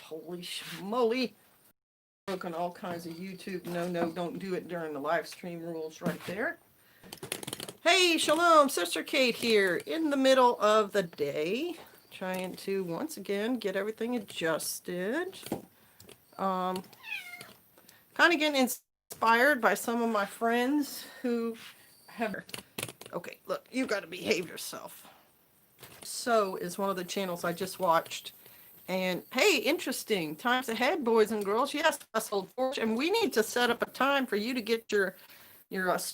Holy schmoly. Broken all kinds of YouTube. No, don't do it during the live stream rules right there. Hey, shalom, Sister Kate here in the middle of the day, trying to once again get everything adjusted. Kind of getting inspired by some of my friends who have. Okay, look, you got to behave yourself. So is one of the channels I just watched. And hey, interesting times ahead, boys and girls. Yes, us old forge, and we need to set up a time for you to get your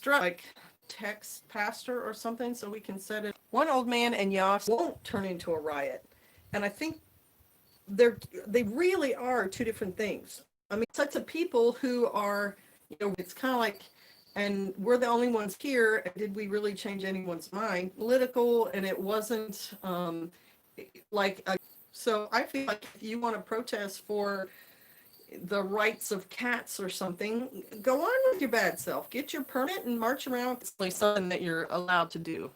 like text pastor or something, so we can set it. One old man and Yas won't turn into a riot, and I think they really are two different things. I mean, sets of people who are, it's kind of like, and we're the only ones here. And did we really change anyone's mind? Political, and it wasn't like a. So I feel like if you want to protest for the rights of cats or something, go on with your bad self. Get your permit and march around. It's something that you're allowed to do.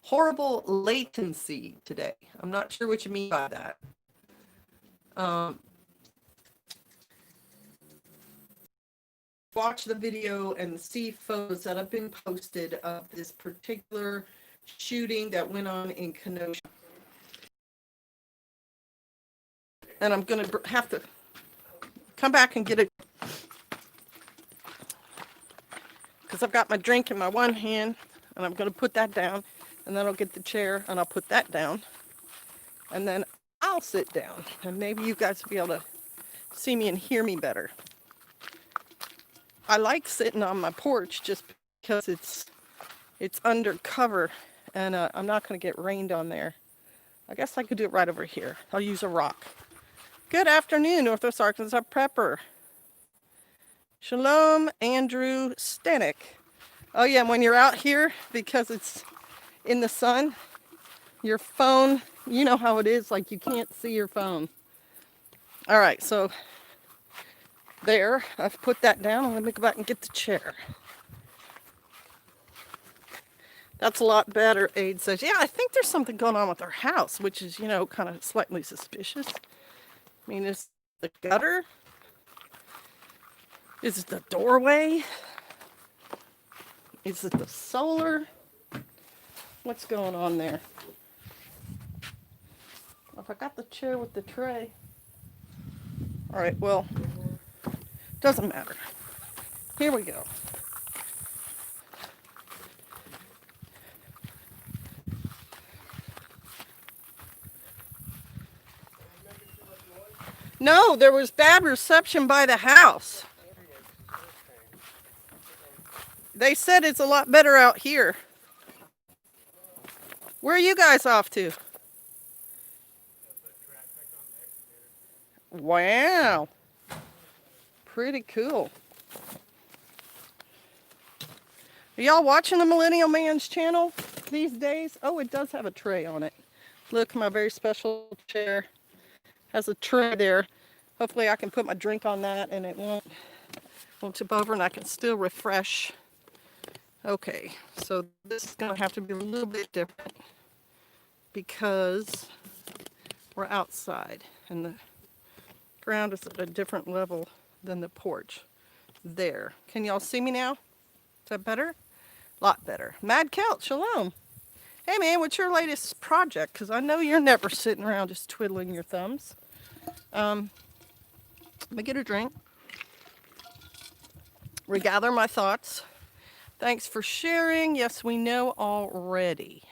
Horrible latency today. I'm not sure what you mean by that. Watch the video and see photos that have been posted of this particular shooting that went on in Kenosha. And I'm going to have to come back and get it, because I've got my drink in my one hand, and I'm going to put that down, and then I'll get the chair, and I'll put that down, and then I'll sit down, and maybe you guys will be able to see me and hear me better. I like sitting on my porch just because it's under cover, and I'm not going to get rained on there. I guess I could do it right over here. I'll use a rock. Good afternoon, Northwest Arkansas Prepper. Shalom, Andrew Stanek. Oh yeah, when you're out here, because it's in the sun, your phone, you know how it is, like you can't see your phone. All right, so there, I've put that down. Let me go back and get the chair. That's a lot better, Aid says. Yeah, I think there's something going on with our house, which is, kind of slightly suspicious. I mean, is the gutter? Is it the doorway? Is it the solar? What's going on there? I forgot the chair with the tray. All right, well, doesn't matter. Here we go. No, there was bad reception by the house. They said it's a lot better out here. Where are you guys off to? Wow. Pretty cool. Are y'all watching the Millennial Man's channel these days? Oh, it does have a tray on it. Look, my very special chair has a tray there. Hopefully I can put my drink on that and it won't tip over and I can still refresh. Okay, so this is going to have to be a little bit different because we're outside and the ground is at a different level than the porch. There. Can y'all see me now? Is that better? A lot better. Mad Celt, shalom. Hey man, what's your latest project? Because I know you're never sitting around just twiddling your thumbs. Let me get a drink. Regather my thoughts. Thanks for sharing. Yes, we know already.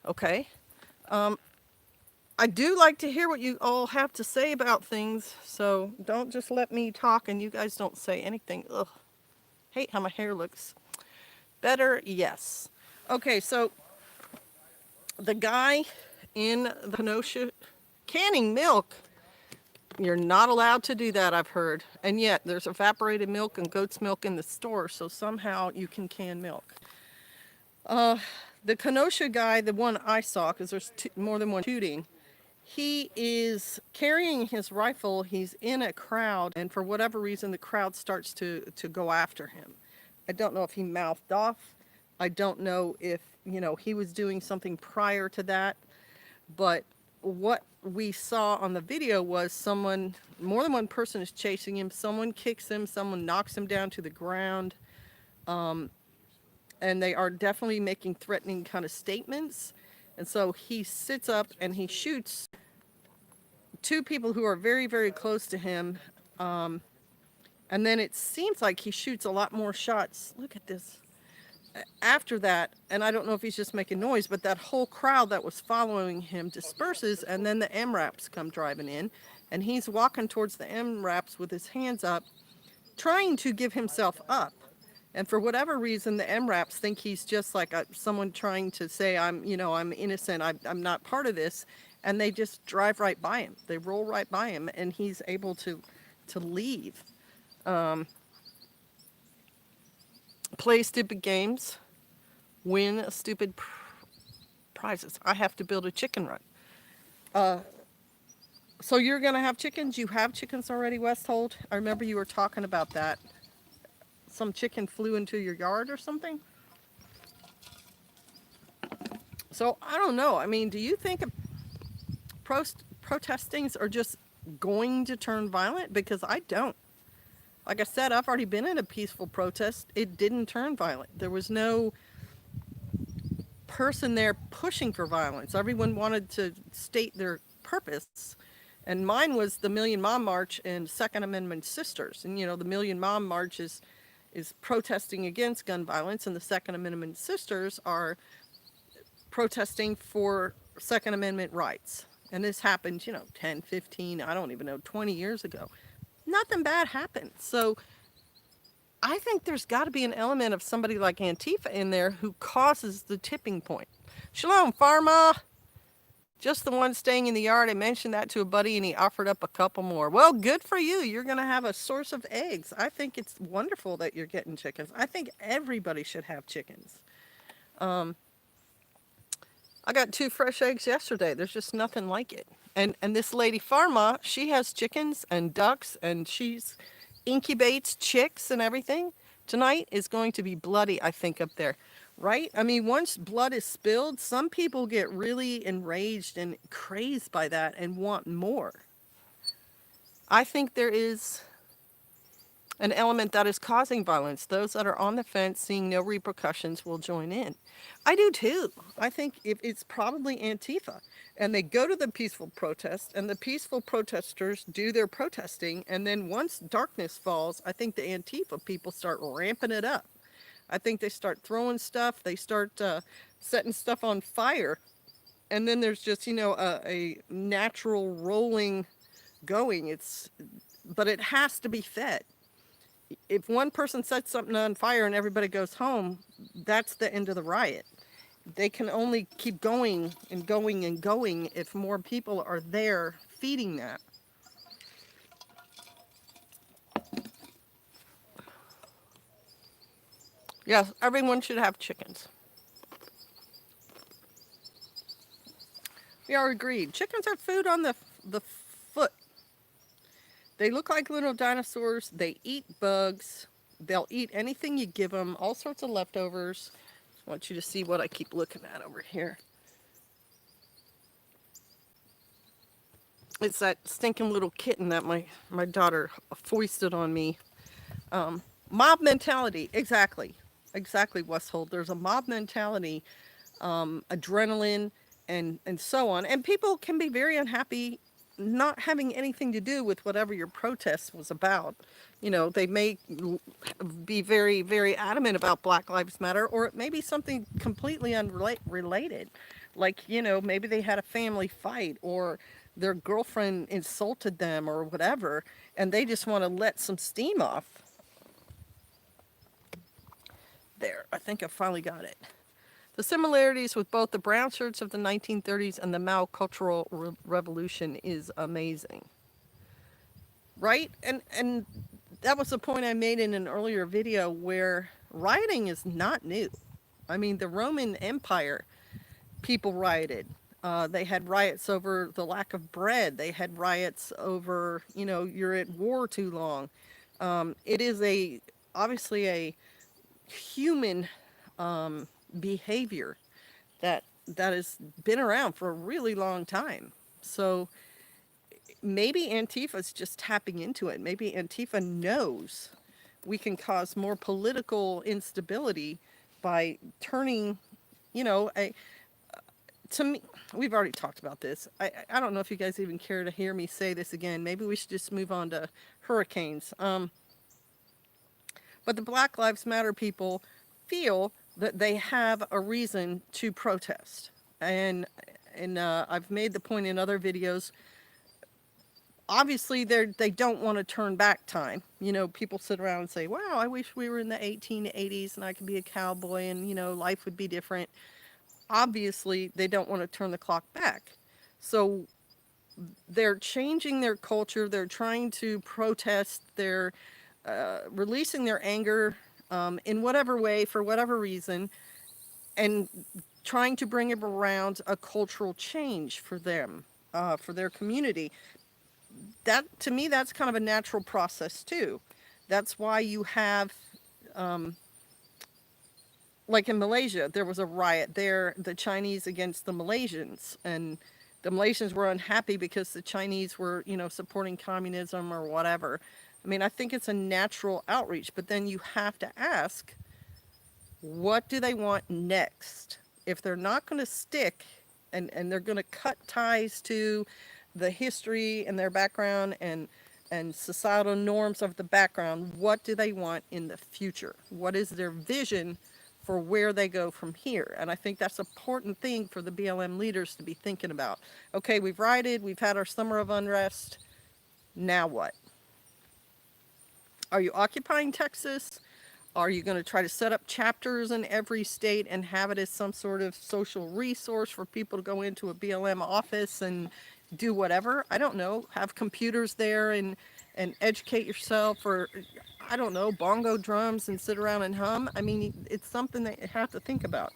Okay. I do like to hear what you all have to say about things, so don't just let me talk and you guys don't say anything. Ugh. Hate how my hair looks. Better, yes. Okay, so the guy in the Kenosha canning milk, you're not allowed to do that, I've heard. And yet there's evaporated milk and goat's milk in the store, so somehow you can can milk. The Kenosha guy, the one I saw, because there's more than one shooting, he is carrying his rifle. He's in a crowd, and for whatever reason, the crowd starts to go after him. I don't know if he mouthed off. I don't know if, he was doing something prior to that. But what we saw on the video was someone, more than one person is chasing him. Someone kicks him, someone knocks him down to the ground. And they are definitely making threatening kind of statements. And so he sits up and he shoots two people who are very, very close to him. And then it seems like he shoots a lot more shots. Look at this. After that, and I don't know if he's just making noise, but that whole crowd that was following him disperses, and then the MRAPs come driving in, and he's walking towards the MRAPs with his hands up, trying to give himself up. And for whatever reason, the MRAPs think he's just like someone trying to say, I'm innocent, I'm not part of this, and they just drive right by him. They roll right by him, and he's able to leave. Play stupid games, win stupid prizes. I have to build a chicken run. So you're going to have chickens? You have chickens already, Westhold? I remember you were talking about that. Some chicken flew into your yard or something? So I don't know. I mean, do you think protestings are just going to turn violent? Because I don't. Like I said, I've already been in a peaceful protest. It didn't turn violent. There was no person there pushing for violence. Everyone wanted to state their purpose. And mine was the Million Mom March and Second Amendment Sisters. And, the Million Mom March is protesting against gun violence, and the Second Amendment Sisters are protesting for Second Amendment rights. And this happened, 10, 15, I don't even know, 20 years ago. Nothing bad happened. So I think there's got to be an element of somebody like Antifa in there who causes the tipping point. Shalom, Pharma. Just the one staying in the yard. I mentioned that to a buddy and he offered up a couple more. Well, good for you. You're going to have a source of eggs. I think it's wonderful that you're getting chickens. I think everybody should have chickens. I got 2 fresh eggs yesterday. There's just nothing like it. And this lady Pharma, she has chickens and ducks, and she's incubates chicks and everything. Tonight is going to be bloody, I think, up there. Right? I mean, once blood is spilled, some people get really enraged and crazed by that and want more. I think there is an element that is causing violence. Those that are on the fence, seeing no repercussions, will join in. I do too. I think it's probably Antifa. And they go to the peaceful protest, and the peaceful protesters do their protesting, and then once darkness falls, I think the Antifa people start ramping it up. I think they start throwing stuff, they start setting stuff on fire, and then there's just, a natural rolling going. But it has to be fed. If one person sets something on fire and everybody goes home, that's the end of the riot. They can only keep going and going and going if more people are there feeding that. Yes, everyone should have chickens. We are agreed. Chickens are food on the foot. They look like little dinosaurs. They eat bugs. They'll eat anything you give them, all sorts of leftovers. I want you to see what I keep looking at over here. It's that stinking little kitten that my daughter foisted on me. Mob mentality, exactly, Westhold. There's a mob mentality, adrenaline, and so on. And people can be very unhappy not having anything to do with whatever your protest was about. They may be very, very adamant about Black Lives Matter, or it may be something completely unrelated. Like, maybe they had a family fight, or their girlfriend insulted them, or whatever, and they just want to let some steam off. There, I think I finally got it. The similarities with both the brown shirts of the 1930s and the Mao Cultural Revolution is amazing. Right? And that was the point I made in an earlier video, where rioting is not new. I mean, the Roman Empire, people rioted. They had riots over the lack of bread. They had riots over, you're at war too long. It is obviously a human behavior that has been around for a really long time. So maybe Antifa's just tapping into it. Maybe Antifa knows we can cause more political instability by turning, you know, to me, we've already talked about this. I don't know if you guys even care to hear me say this again. Maybe we should just move on to hurricanes. But the Black Lives Matter people feel that they have a reason to protest. And I've made the point in other videos. Obviously, they don't want to turn back time. You know, people sit around and say, "Wow, I wish we were in the 1880s and I could be a cowboy and life would be different." Obviously, they don't want to turn the clock back. So they're changing their culture. They're trying to protest. They're releasing their anger in whatever way, for whatever reason, and trying to bring around a cultural change for them, for their community. That, to me, that's kind of a natural process too. That's why you have, like in Malaysia, there was a riot there, the Chinese against the Malaysians, and the Malaysians were unhappy because the Chinese were, supporting communism or whatever. I mean, I think it's a natural outreach, but then you have to ask, what do they want next? If they're not going to stick and they're going to cut ties to the history and their background and societal norms of the background, what do they want in the future? What is their vision for where they go from here? And I think that's an important thing for the BLM leaders to be thinking about. Okay, we've rioted, we've had our summer of unrest. Now what? Are you occupying Texas? Are you going to try to set up chapters in every state and have it as some sort of social resource for people to go into a BLM office and do whatever? I don't know. Have computers there and educate yourself, or I don't know, bongo drums and sit around and hum. I mean, it's something that you have to think about.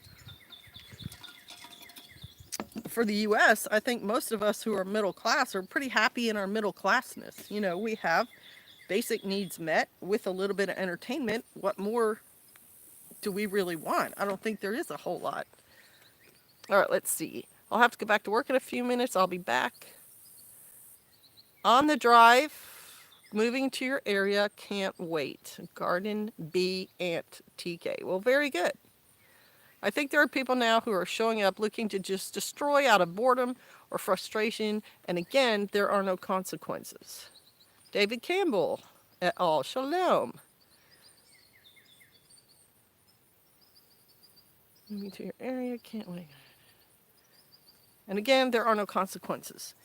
For the U.S., I think most of us who are middle class are pretty happy in our middle classness. We have basic needs met with a little bit of entertainment. What more do we really want? I don't think there is a whole lot. All right, let's see. I'll have to go back to work in a few minutes. I'll be back on the drive, moving to your area. Can't wait. Garden Bee Ant TK. Well, very good. I think there are people now who are showing up looking to just destroy out of boredom or frustration. And again, there are no consequences. David Campbell et al. Shalom. Moving to your area. Can't wait. And again, there are no consequences.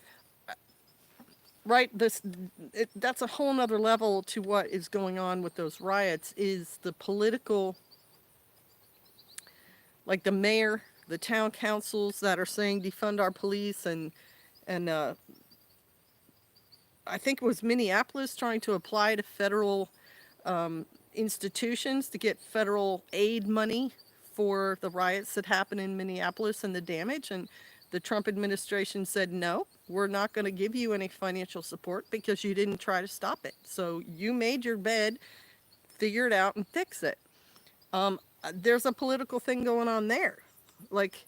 Right? That's a whole nother level to what is going on with those riots, is the political, like the mayor, the town councils that are saying defund our police, and I think it was Minneapolis trying to apply to federal institutions to get federal aid money for the riots that happened in Minneapolis and the damage. And the Trump administration said, no, we're not going to give you any financial support because you didn't try to stop it. So you made your bed, figure it out and fix it. There's a political thing going on there. Like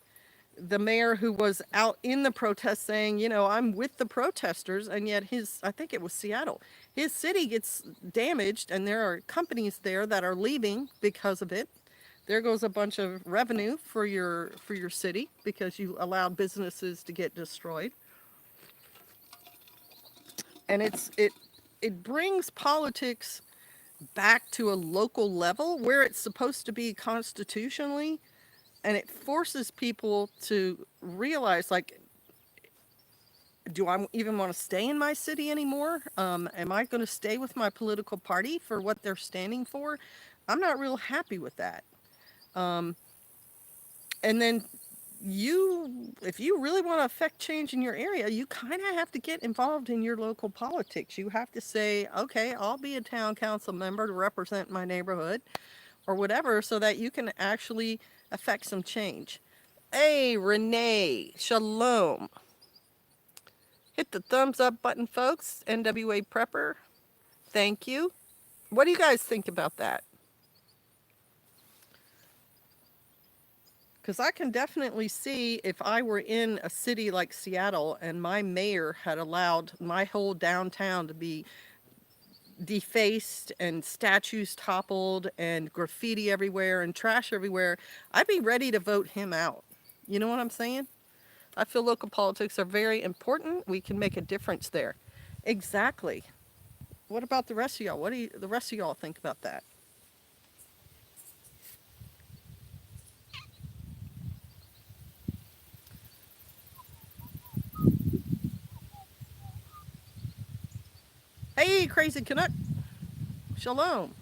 the mayor who was out in the protest saying, I'm with the protesters, and yet I think it was Seattle, his city gets damaged and there are companies there that are leaving because of it. There goes a bunch of revenue for your city because you allowed businesses to get destroyed. And it brings politics back to a local level where it's supposed to be constitutionally, and it forces people to realize, like, do I even want to stay in my city anymore? Am I going to stay with my political party for what they're standing for? I'm not real happy with that. And then if you really want to affect change in your area, you kind of have to get involved in your local politics. You have to say, okay, I'll be a town council member to represent my neighborhood or whatever, so that you can actually affect some change. Hey, Renee, shalom. Hit the thumbs up button, folks. NWA Prepper, thank you. What do you guys think about that? Because I can definitely see if I were in a city like Seattle and my mayor had allowed my whole downtown to be defaced and statues toppled and graffiti everywhere and trash everywhere, I'd be ready to vote him out. You know what I'm saying? I feel local politics are very important. We can make a difference there. Exactly. What about the rest of y'all? What do the rest of y'all think about that? Hey, crazy Canuck. Shalom.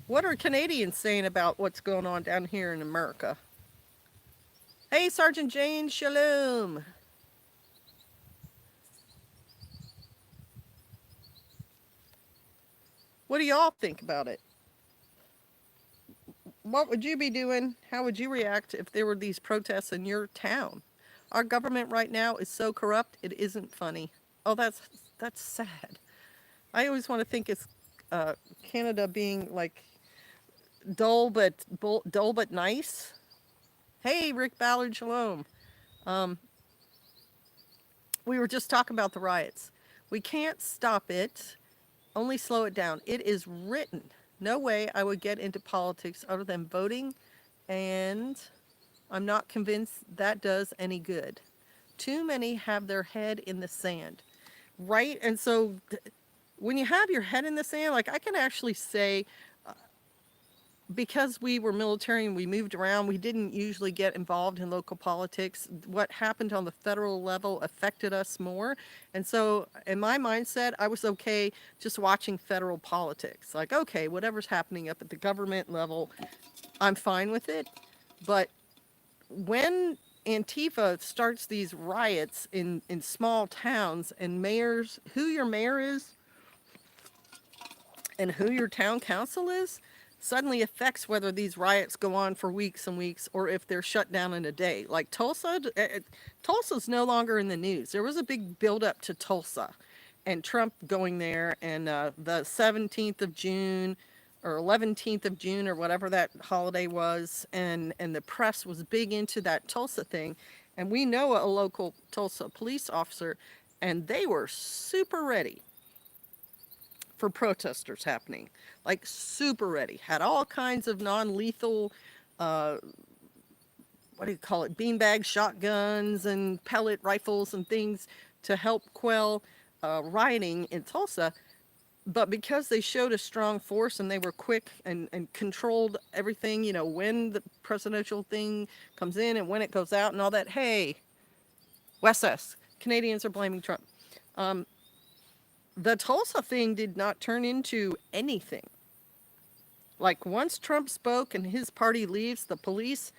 What are Canadians saying about what's going on down here in America? Hey, Sergeant Jane. Shalom. What do y'all think about it? What would you be doing? How would you react if there were these protests in your town? Our government right now is so corrupt, it isn't funny. Oh, that's sad. I always want to think it's Canada being like dull but nice. Hey, Rick Ballard, shalom. Um, we were just talking about the riots. We can't stop it, only slow it down. It is written. No way I would get into politics other than voting, and I'm not convinced that does any good. Too many have their head in the sand, right? And so when you have your head in the sand, like I can actually say, because we were military and we moved around, we didn't usually get involved in local politics. What happened on the federal level affected us more. And so in my mindset, I was okay just watching federal politics. Like, okay, whatever's happening up at the government level, I'm fine with it. But when Antifa starts these riots in small towns and mayors, who your mayor is and who your town council is, suddenly affects whether these riots go on for weeks and weeks or if they're shut down in a day. Like Tulsa's no longer in the news. There was a big buildup to Tulsa and Trump going there, and the 17th of June or 11th of June or whatever that holiday was, and the press was big into that Tulsa thing. And we know a local Tulsa police officer, and they were super ready for protesters happening, like super ready. Had all kinds of non-lethal, uh, what do you call it, beanbag shotguns and pellet rifles and things to help quell rioting in Tulsa. But because they showed a strong force and they were quick and controlled everything, you know, when the presidential thing comes in and when it goes out and all that, hey, West S, Canadians are blaming Trump. Um, the Tulsa thing did not turn into anything. Like once Trump spoke and his party leaves, the police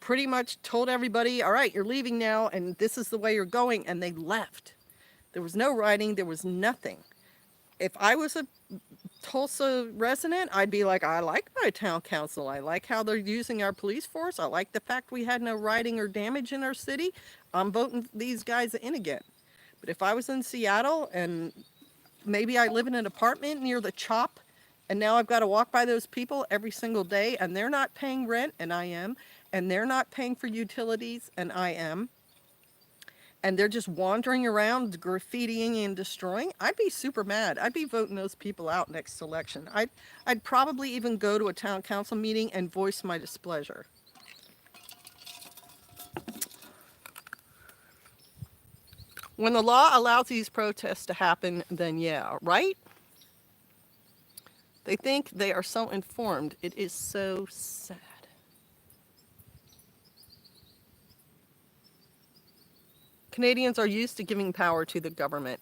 pretty much told everybody, all right, you're leaving now and this is the way you're going. And they left. There was no writing. There was nothing. If I was a Tulsa resident, I'd be like, I like my town council. I like how they're using our police force. I like the fact we had no rioting or damage in our city. I'm voting these guys in again. But if I was in Seattle and maybe I live in an apartment near the CHOP, and now I've got to walk by those people every single day, and they're not paying rent, and I am, and they're not paying for utilities, and I am, and they're just wandering around graffitiing and destroying, I'd be super mad. I'd be voting those people out next election. I'd probably even go to a town council meeting and voice my displeasure. When the law allows these protests to happen, then yeah, right? They think they are so informed. It is so sad. Canadians are used to giving power to the government.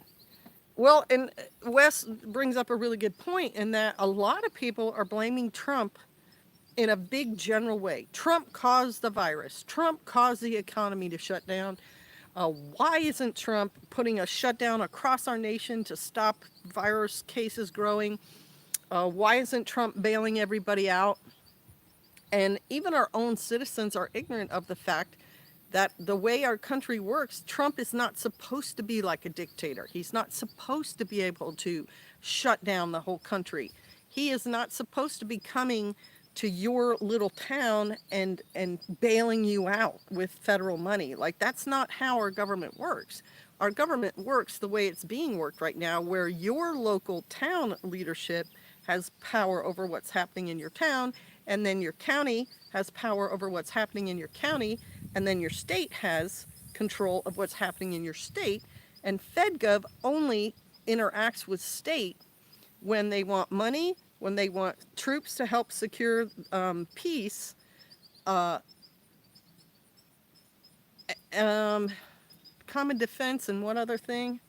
Well, and Wes brings up a really good point in that a lot of people are blaming Trump in a big general way. Trump caused the virus. Trump caused the economy to shut down. Why isn't Trump putting a shutdown across our nation to stop virus cases growing? Why isn't Trump bailing everybody out? And even our own citizens are ignorant of the fact that the way our country works, Trump is not supposed to be like a dictator. He's not supposed to be able to shut down the whole country. He is not supposed to be coming to your little town and bailing you out with federal money. Like, that's not how our government works. Our government works the way it's being worked right now, where your local town leadership has power over what's happening in your town, and then your county has power over what's happening in your county, and then your state has control of what's happening in your state. And FedGov only interacts with state when they want money, when they want troops to help secure peace, uh, um, common defense, and one other thing,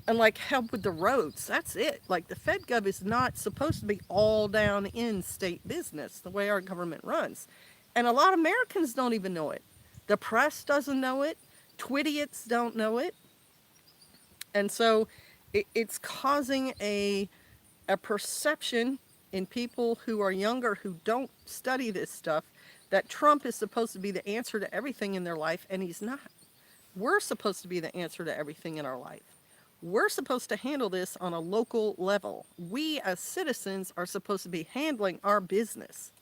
and like help with the roads. That's it. Like, the FedGov is not supposed to be all down in state business the way our government runs. And a lot of Americans don't even know it. The press doesn't know it. Twidiots don't know it. And so it's causing a perception in people who are younger, who don't study this stuff, that Trump is supposed to be the answer to everything in their life, and he's not. We're supposed to be the answer to everything in our life. We're supposed to handle this on a local level. We as citizens are supposed to be handling our business.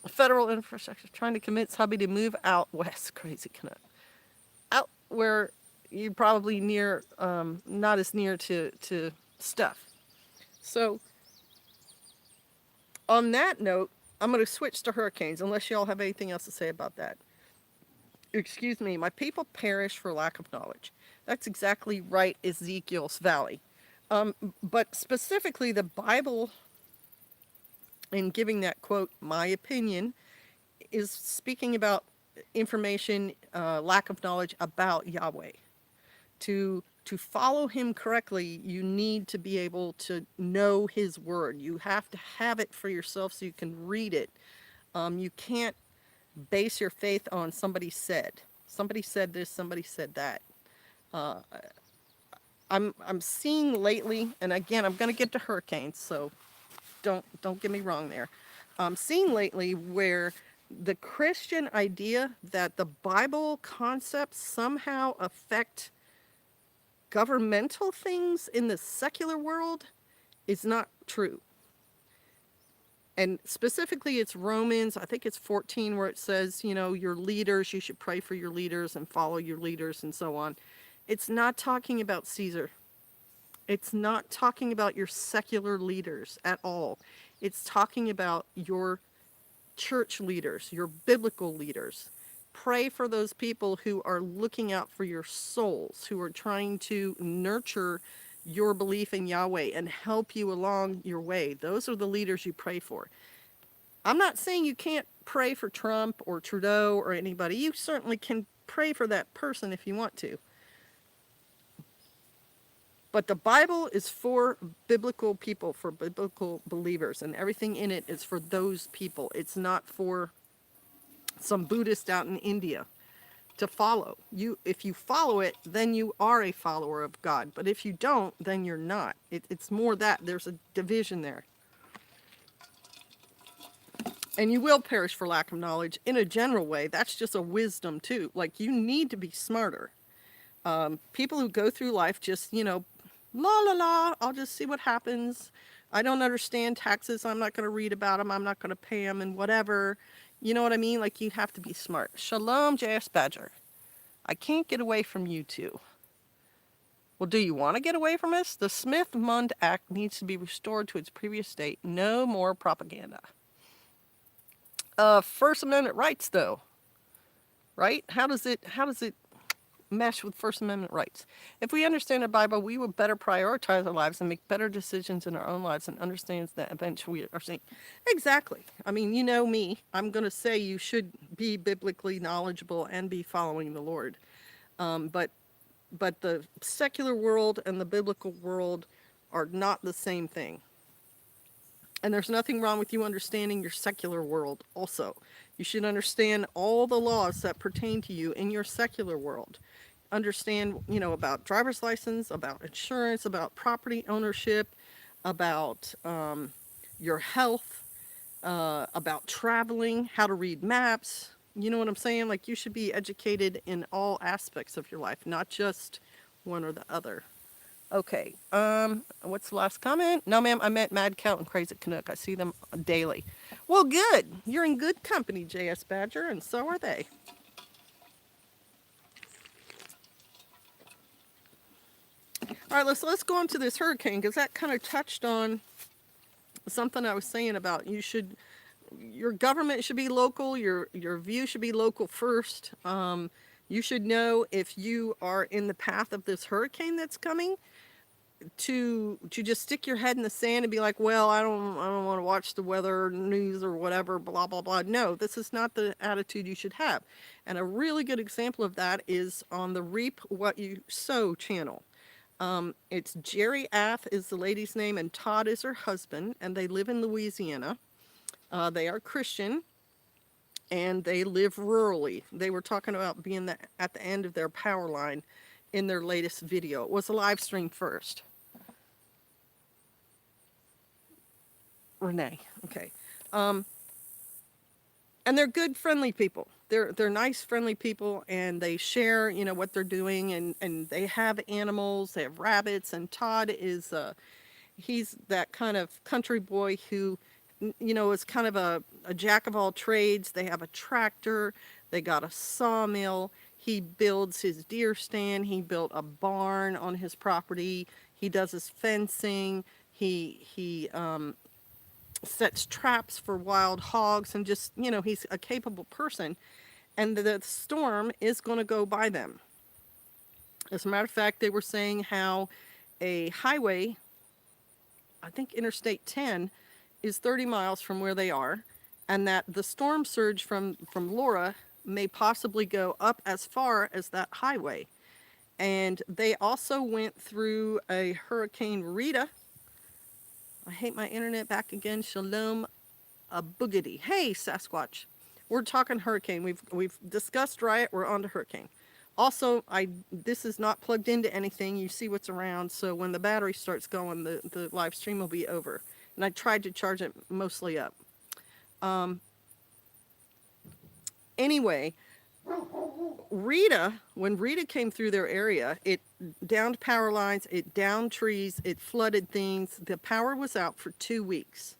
Federal infrastructure trying to convince hubby to move out west. Crazy Canuck. Out where you're probably near, not as near to stuff. So, on that note, I'm going to switch to hurricanes, unless y'all have anything else to say about that. Excuse me, my people perish for lack of knowledge. That's exactly right, Ezekiel's Valley. But specifically, the Bible, in giving that quote, my opinion, is speaking about information, lack of knowledge about Yahweh. To follow him correctly, you need to be able to know his word. You have to have it for yourself so you can read it. You can't base your faith on somebody said this, somebody said that. I'm seeing lately, and again, I'm going to get to hurricanes, so don't get me wrong there. I'm seeing lately where the Christian idea that the Bible concepts somehow affect governmental things in the secular world is not true. And specifically, it's Romans, I think it's 14, where it says, your leaders, you should pray for your leaders and follow your leaders and so on. It's not talking about Caesar. It's not talking about your secular leaders at all. It's talking about your church leaders, your biblical leaders. Pray for those people who are looking out for your souls, who are trying to nurture your belief in Yahweh and help you along your way. Those are the leaders you pray for. I'm not saying you can't pray for Trump or Trudeau or anybody. You certainly can pray for that person if you want to. But the Bible is for biblical people, for biblical believers, and everything in it is for those people. It's not for some Buddhist out in India to follow. If you follow it, then you are a follower of God. But if you don't, then you're not. It's more that. There's a division there. And you will perish for lack of knowledge in a general way. That's just a wisdom too. Like, you need to be smarter. People who go through life just, la la la, I'll just see what happens. I don't understand taxes. I'm not going to read about them. I'm not going to pay them and whatever. You know what I mean? Like, you have to be smart. Shalom, JS Badger. I can't get away from you two. Well, do you want to get away from us? The Smith-Mund Act needs to be restored to its previous state. No more propaganda. First Amendment rights, though, right? How does it mesh with First Amendment rights? If we understand the Bible, we will better prioritize our lives and make better decisions in our own lives and understand that eventually we are seeing. Exactly. I mean, you know me. I'm going to say you should be biblically knowledgeable and be following the Lord. But the secular world and the biblical world are not the same thing. And there's nothing wrong with you understanding your secular world also. You should understand all the laws that pertain to you in your secular world. Understand, about driver's license, about insurance, about property ownership, about your health, about traveling, how to read maps. You know what I'm saying? Like, you should be educated in all aspects of your life, not just one or the other. Okay. What's the last comment? No, ma'am, I meant Mad Cow and Crazy Canuck. I see them daily. Well, good. You're in good company, J.S. Badger, and so are they. All right, let's go on to this hurricane because that kind of touched on something I was saying about your government should be local, your view should be local first. You should know if you are in the path of this hurricane that's coming to just stick your head in the sand and be like, well, I don't want to watch the weather news or whatever, blah blah blah. No, this is not the attitude you should have. And a really good example of that is on the Reap What You Sow channel. It's Jerry Ath is the lady's name, and Todd is her husband, and they live in Louisiana. They are Christian, and they live rurally. They were talking about being at the end of their power line in their latest video. It was a live stream first. Renee, okay. And they're good, friendly people. They're nice, friendly people, and they share, what they're doing, and they have animals. They have rabbits, and Todd is he's that kind of country boy who, is kind of a jack of all trades. They have a tractor. They got a sawmill. He builds his deer stand. He built a barn on his property. He does his fencing. He sets traps for wild hogs, and just, he's a capable person. And the storm is going to go by them. As a matter of fact, they were saying how a highway, I think Interstate 10, is 30 miles from where they are, and that the storm surge from Laura may possibly go up as far as that highway. And they also went through a Hurricane Rita. I hate my internet back again. Shalom, a boogity. Hey, Sasquatch. We're talking hurricane. We've discussed riot. We're on to hurricane. Also, this is not plugged into anything. You see what's around. So when the battery starts going, the live stream will be over. And I tried to charge it mostly up. Anyway, when Rita came through their area, it downed power lines, it downed trees, it flooded things. The power was out for 2 weeks.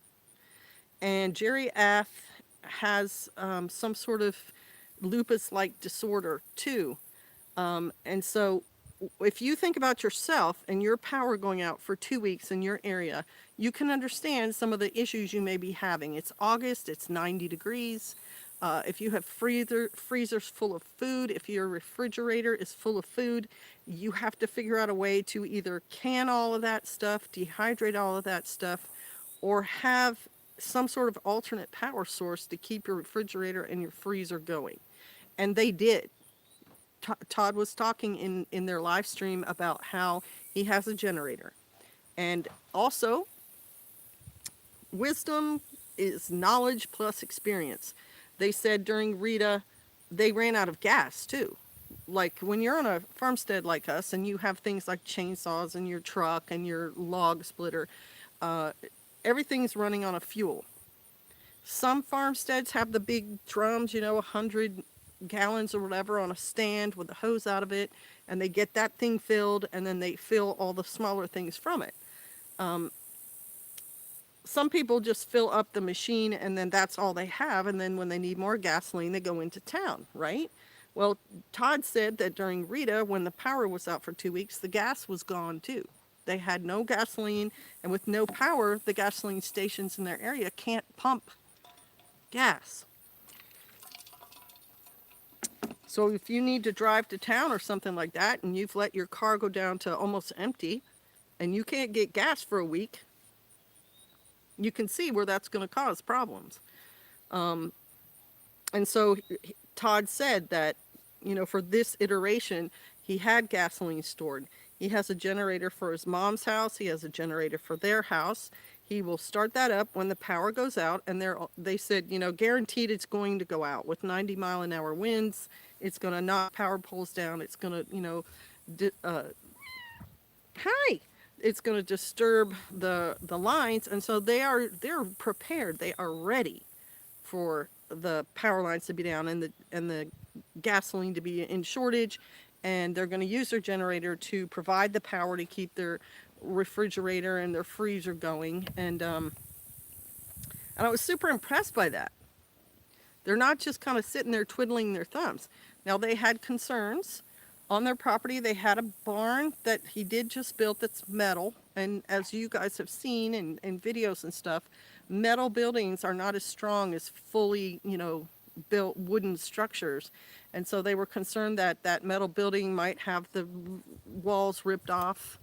And Jerry Ath has some sort of lupus-like disorder too. And so if you think about yourself and your power going out for 2 weeks in your area, you can understand some of the issues you may be having. It's August, it's 90 degrees. If you have freezers full of food, if your refrigerator is full of food, you have to figure out a way to either can all of that stuff, dehydrate all of that stuff, or have some sort of alternate power source to keep your refrigerator and your freezer going. And they did. Todd was talking in their live stream about how he has a generator. And also, wisdom is knowledge plus experience. They said during Rita, they ran out of gas too. Like when you're on a farmstead like us and you have things like chainsaws in your truck and your log splitter, everything's running on a fuel. Some farmsteads have the big drums, 100 gallons or whatever on a stand with a hose out of it, and they get that thing filled, and then they fill all the smaller things from it. Some people just fill up the machine, and then that's all they have, and then when they need more gasoline, they go into town, right? Well, Todd said that during Rita, when the power was out for 2 weeks, the gas was gone too. They had no gasoline, and with no power, the gasoline stations in their area can't pump gas. So if you need to drive to town or something like that, and you've let your car go down to almost empty, and you can't get gas for a week, you can see where that's going to cause problems. And so Todd said that, for this iteration, he had gasoline stored. He has a generator for his mom's house. He has a generator for their house. He will start that up when the power goes out. And they said, guaranteed it's going to go out with 90-mile-an-hour winds. It's going to knock power poles down. It's going to, it's going to disturb the lines. And so they're prepared. They are ready for the power lines to be down and the gasoline to be in shortage and they're going to use their generator to provide the power to keep their refrigerator and their freezer going. And I was super impressed by that. They're not just kind of sitting there twiddling their thumbs. Now, they had concerns. On their property, they had a barn that he did just build that's metal. And as you guys have seen in videos and stuff, metal buildings are not as strong as fully, built wooden structures. And so they were concerned that that metal building might have the walls ripped off.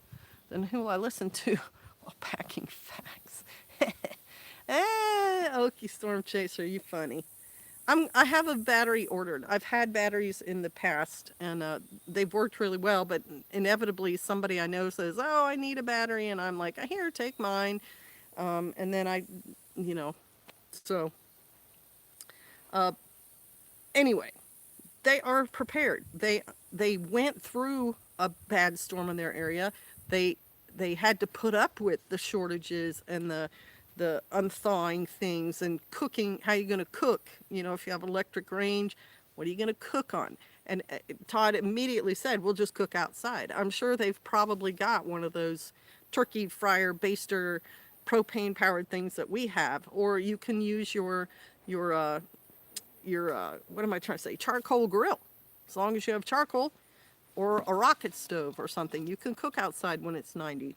And who I listened to while packing facts. Okie Storm Chaser, you funny. I have a battery ordered. I've had batteries in the past, and they've worked really well, but inevitably somebody I know says, oh, I need a battery, and I'm like, here, take mine. And then so anyway, they are prepared. They went through a bad storm in their area. They had to put up with the shortages and the unthawing things and cooking. How are you going to cook? If you have electric range, what are you going to cook on? And Todd immediately said, we'll just cook outside. I'm sure they've probably got one of those turkey fryer, baster, propane powered things that we have, or you can use your what am I trying to say? Charcoal grill. As long as you have charcoal or a rocket stove or something, you can cook outside when it's 90.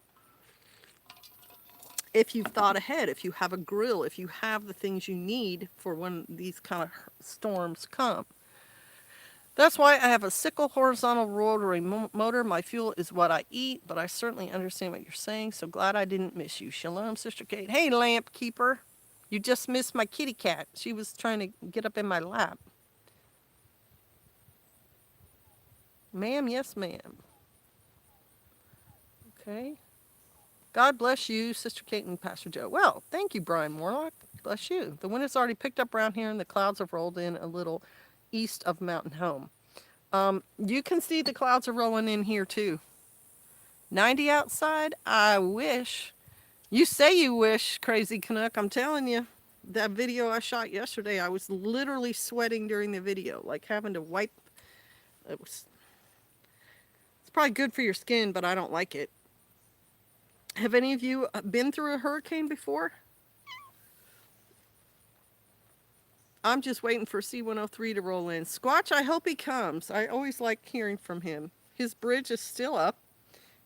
If you've thought ahead, if you have a grill, if you have the things you need for when these kind of storms come. That's why I have a sickle horizontal rotary motor. My fuel is what I eat, but I certainly understand what you're saying. So glad I didn't miss you. Shalom, Sister Kate. Hey, lamp keeper. You just missed my kitty cat. She was trying to get up in my lap. Ma'am, yes, ma'am. Okay. God bless you, Sister Kate and Pastor Joe. Well, thank you, Brian Morlock. Bless you. The wind has already picked up around here, and the clouds have rolled in a little east of Mountain Home. You can see the clouds are rolling in here, too. 90 outside? I wish. You say you wish, Crazy Canuck. I'm telling you. That video I shot yesterday, I was literally sweating during the video, like having to wipe. It's probably good for your skin, but I don't like it. Have any of you been through a hurricane before? I'm just waiting for C-103 to roll in. Squatch, I hope he comes. I always like hearing from him. His bridge is still up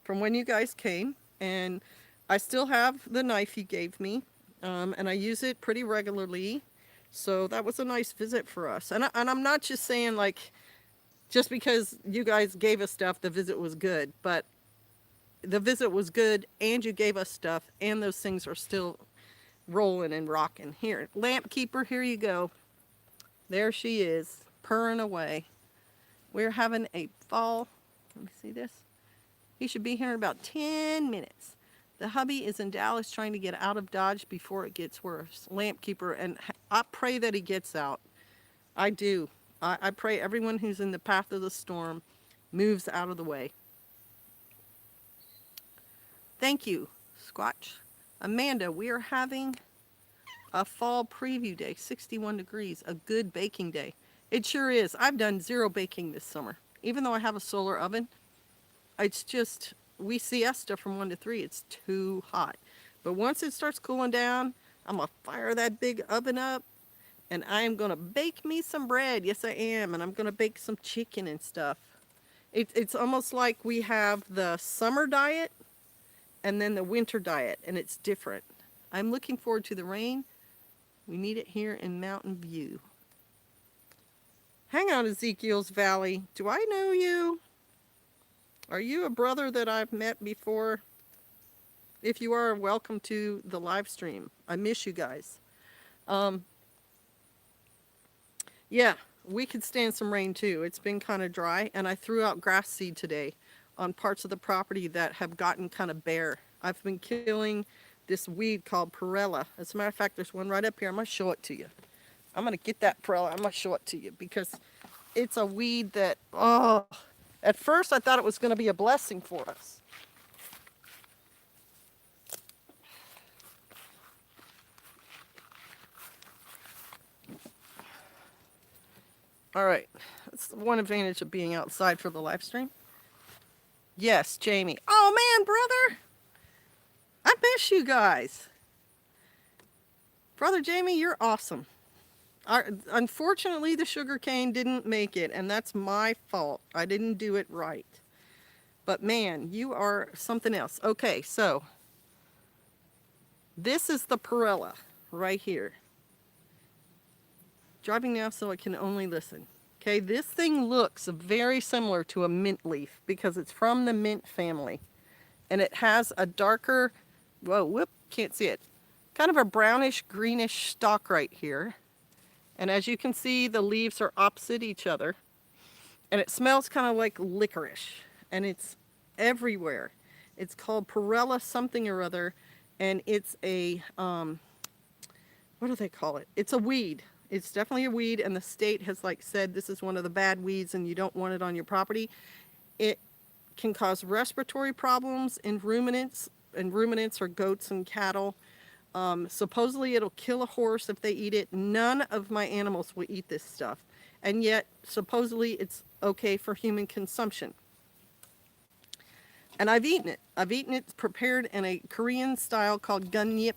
from when you guys came, and I still have the knife he gave me, and I use it pretty regularly. So that was a nice visit for us. And I'm not just saying, like, just because you guys gave us stuff, the visit was good, but the visit was good, and you gave us stuff, and those things are still rolling and rocking. Here, lamp keeper, here you go. There she is, purring away. We're having a fall. Let me see this. He should be here in about 10 minutes. The hubby is in Dallas trying to get out of Dodge before it gets worse. Lamp keeper, and I pray that he gets out. I do. I pray everyone who's in the path of the storm moves out of the way. Thank you, Squatch. Amanda, we are having a fall preview day, 61 degrees, a good baking day. It sure is. I've done 0 baking this summer. Even though I have a solar oven, it's just, we siesta from 1 to 3. It's too hot. But once it starts cooling down, I'm going to fire that big oven up, and I am going to bake me some bread. Yes, I am. And I'm going to bake some chicken and stuff. It's almost like we have the summer diet and then the winter diet, and it's different. I'm looking forward to the rain. We need it here in Mountain View. Hang on, Ezekiel's Valley. Do I know you? Are you a brother that I've met before? If you are, welcome to the live stream. I miss you guys. Yeah, we could stand some rain too. It's been kind of dry, and I threw out grass seed today on parts of the property that have gotten kind of bare. I've been killing this weed called perella. As a matter of fact, there's one right up here. I'm going to show it to you. I'm going to get that perella. I'm going to show it to you because it's a weed that, at first I thought it was going to be a blessing for us. All right. That's one advantage of being outside for the live stream. Yes, Jamie. Oh, man, brother. I miss you guys. Brother Jamie, you're awesome. Unfortunately, the sugar cane didn't make it, and that's my fault. I didn't do it right. But man, you are something else. Okay, so this is the perilla right here. Driving now so I can only listen. Okay, this thing looks very similar to a mint leaf because it's from the mint family. And it has a darker, whoa, whoop, can't see it. Kind of a brownish, greenish stalk right here. And as you can see, the leaves are opposite each other. And it smells kind of like licorice. And it's everywhere. It's called Perella something or other. And it's a, what do they call it? It's a weed. It's definitely a weed. And the state has like said this is one of the bad weeds and you don't want it on your property. It can cause respiratory problems in ruminants. And ruminants are goats and cattle. Supposedly it'll kill a horse if they eat it. None of my animals will eat this stuff. And yet, supposedly it's okay for human consumption. And I've eaten it. I've eaten it prepared in a Korean style called gunyip.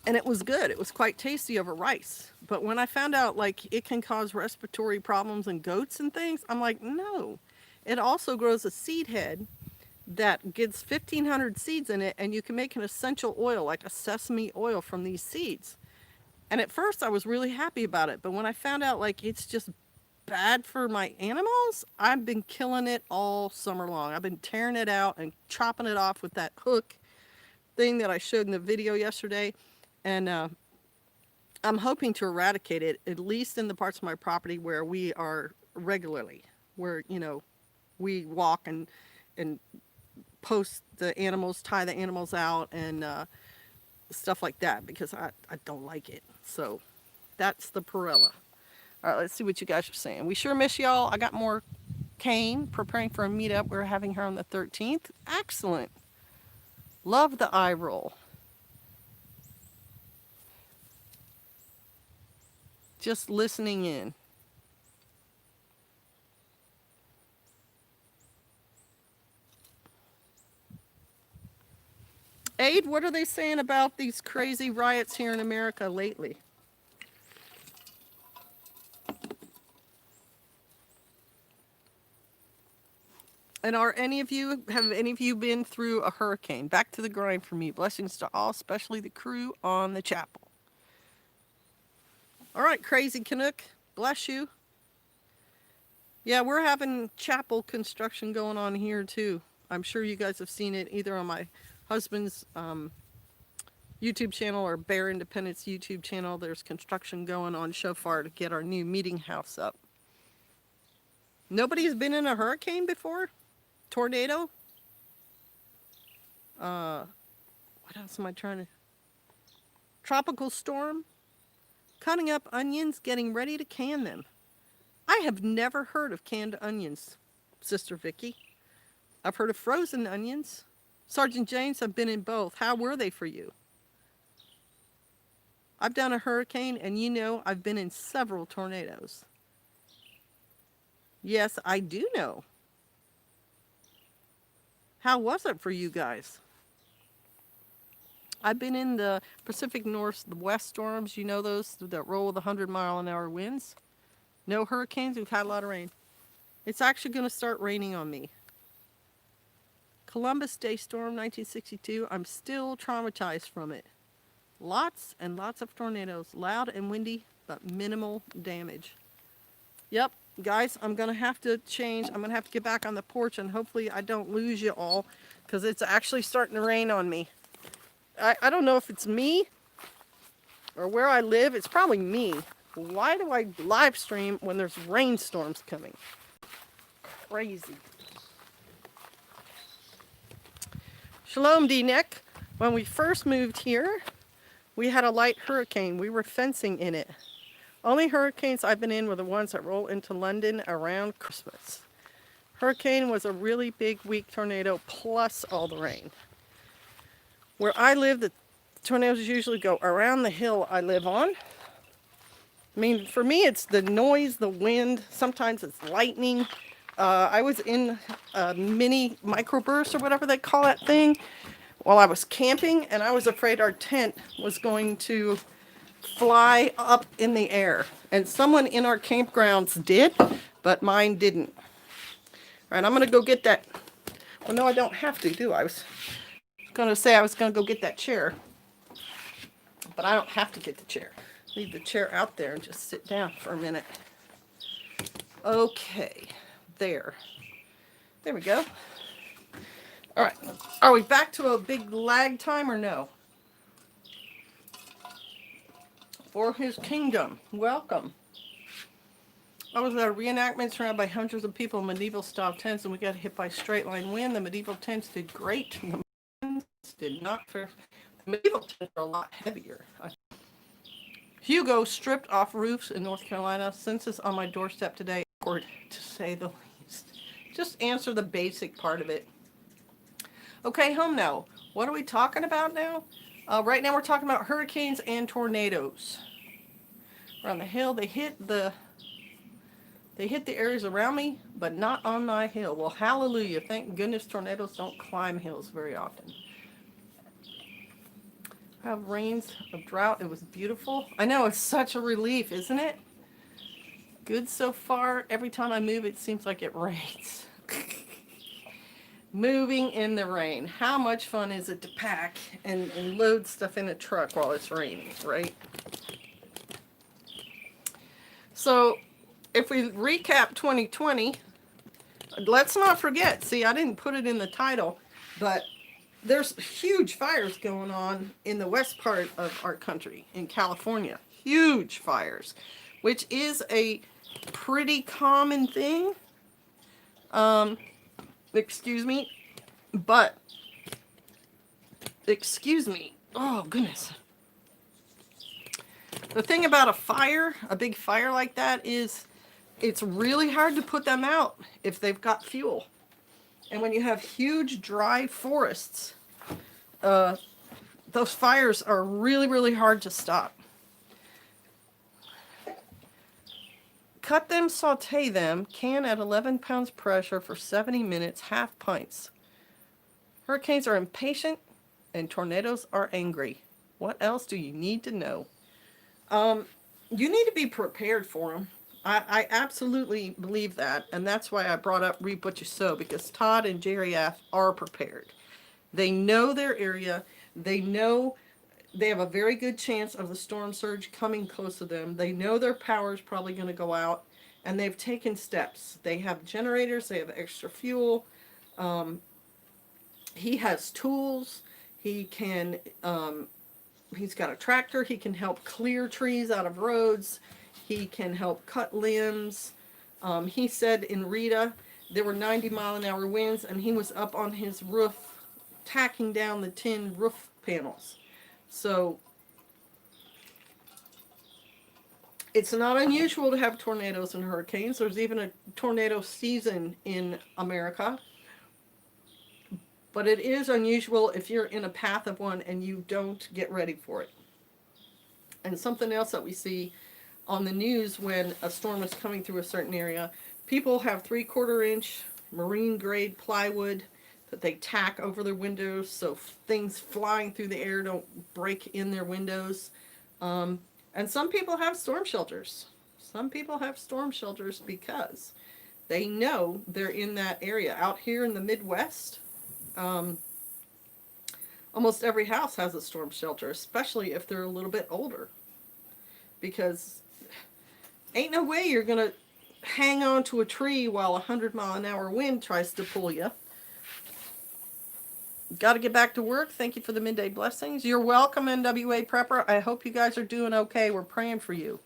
And it was good. It was quite tasty over rice. But when I found out like it can cause respiratory problems in goats and things, I'm like, no. It also grows a seed head that gets 1,500 seeds in it, and you can make an essential oil, like a sesame oil from these seeds. And at first I was really happy about it, but when I found out like it's just bad for my animals, I've been killing it all summer long. I've been tearing it out and chopping it off with that hook thing that I showed in the video yesterday. And I'm hoping to eradicate it, at least in the parts of my property where we are regularly, where, you know, we walk and post the animals, tie the animals out, and stuff like that, because I don't like it. So that's the perilla. All right, let's see what you guys are saying. We sure miss y'all. I got more cane, preparing for a meetup. We're having her on the 13th. Excellent. Love the eye roll. Just listening in. Aid, what are they saying about these crazy riots here in America lately? And have any of you been through a hurricane? Back to the grind for me. Blessings to all, especially the crew on the chapel. All right, Crazy Canuck, bless you. Yeah, we're having chapel construction going on here too. I'm sure you guys have seen it either on my husband's YouTube channel or Bear Independence YouTube channel. There's construction going on Shofar to get our new meeting house up. Nobody's been in a hurricane before? Tornado? What else am I trying to... Tropical storm? Cutting up onions, getting ready to can them. I have never heard of canned onions, Sister Vicky. I've heard of frozen onions. Sergeant James, I've been in both. How were they for you? I've done a hurricane, and you know I've been in several tornadoes. Yes, I do know. How was it for you guys? I've been in the Pacific Northwest storms. You know those that roll with 100-mile-an-hour winds? No hurricanes. We've had a lot of rain. It's actually going to start raining on me. Columbus Day storm, 1962. I'm still traumatized from it. Lots and lots of tornadoes. Loud and windy, but minimal damage. Yep, guys, I'm going to have to change. I'm going to have to get back on the porch, and hopefully I don't lose you all, because it's actually starting to rain on me. I don't know if it's me or where I live. It's probably me. Why do I live stream when there's rainstorms coming? Crazy. Shalom, D-Nick. When we first moved here, we had a light hurricane. We were fencing in it. Only hurricanes I've been in were the ones that roll into London around Christmas. Hurricane was a really big, weak tornado plus all the rain. Where I live, the tornadoes usually go around the hill I live on. I mean, for me, it's the noise, the wind. Sometimes it's lightning. I was in a mini microburst or whatever they call that thing while I was camping, and I was afraid our tent was going to fly up in the air. And someone in our campgrounds did, but mine didn't. All right, I'm going to go get that. Well, no, I don't have to, do I? I was going to say I was going to go get that chair, but I don't have to get the chair. Leave the chair out there and just sit down for a minute. Okay, there. There we go. All right, are we back to a big lag time or no? For his kingdom, welcome. I was at a reenactment surrounded by hundreds of people in medieval style tents, and we got hit by a straight line wind. The medieval tents did great. The tents did not fare. The medieval tents are a lot heavier. Hugo stripped off roofs in North Carolina. Census on my doorstep today, or to say the least. Just answer the basic part of it. Okay, home now. What are we talking about now? Right now we're talking about hurricanes and tornadoes. Around the hill, they hit the areas around me, but not on my hill. Well, hallelujah. Thank goodness tornadoes don't climb hills very often. I have rains of drought. It was beautiful. I know, it's such a relief, isn't it? Good so far. Every time I move, it seems like it rains. Moving in the rain. How much fun is it to pack and load stuff in a truck while it's raining, right? So, if we recap 2020, let's not forget, see, I didn't put it in the title, but there's huge fires going on in the west part of our country, in California. Huge fires, which is a pretty common thing. Excuse me, but, excuse me, oh goodness. The thing about a fire, a big fire like that, is it's really hard to put them out if they've got fuel. And when you have huge dry forests, those fires are really, really hard to stop. Cut them, saute them, can at 11 pounds pressure for 70 minutes, half pints. Hurricanes are impatient and tornadoes are angry. What else do you need to know? You need to be prepared for them. I absolutely believe that, and that's why I brought up Reap What You Sow, because Todd and Jerry are prepared. They know their area. They know they have a very good chance of the storm surge coming close to them. They know their power is probably going to go out, and they've taken steps. They have generators. They have extra fuel. He has tools. He can, he's got a tractor. He can help clear trees out of roads. He can help cut limbs. He said in Rita there were 90-mile-an-hour winds, and he was up on his roof tacking down the tin roof panels. So it's not unusual to have tornadoes and hurricanes. There's even a tornado season in America. But it is unusual if you're in a path of one and you don't get ready for it. And something else that we see on the news when a storm is coming through a certain area, people have 3/4 inch marine grade plywood that they tack over their windows so things flying through the air don't break in their windows. And some people have storm shelters. Some people have storm shelters because they know they're in that area. Out here in the Midwest, almost every house has a storm shelter, especially if they're a little bit older. Because ain't no way you're going to hang on to a tree while a 100-mile-an-hour wind tries to pull you. Got to get back to work. Thank you for the midday blessings. You're welcome, NWA Prepper. I hope you guys are doing okay. We're praying for you.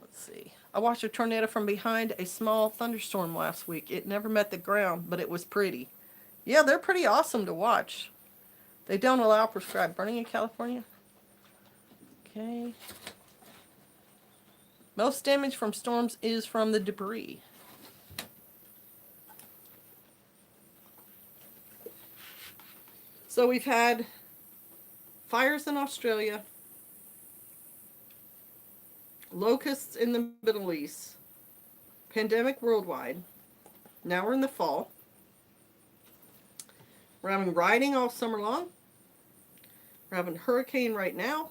Let's see. I watched a tornado from behind a small thunderstorm last week. It never met the ground, but it was pretty. Yeah, they're pretty awesome to watch. They don't allow prescribed burning in California. Okay. Most damage from storms is from the debris. So we've had fires in Australia, locusts in the Middle East, pandemic worldwide. Now we're in the fall. We're having rioting all summer long. We're having a hurricane right now.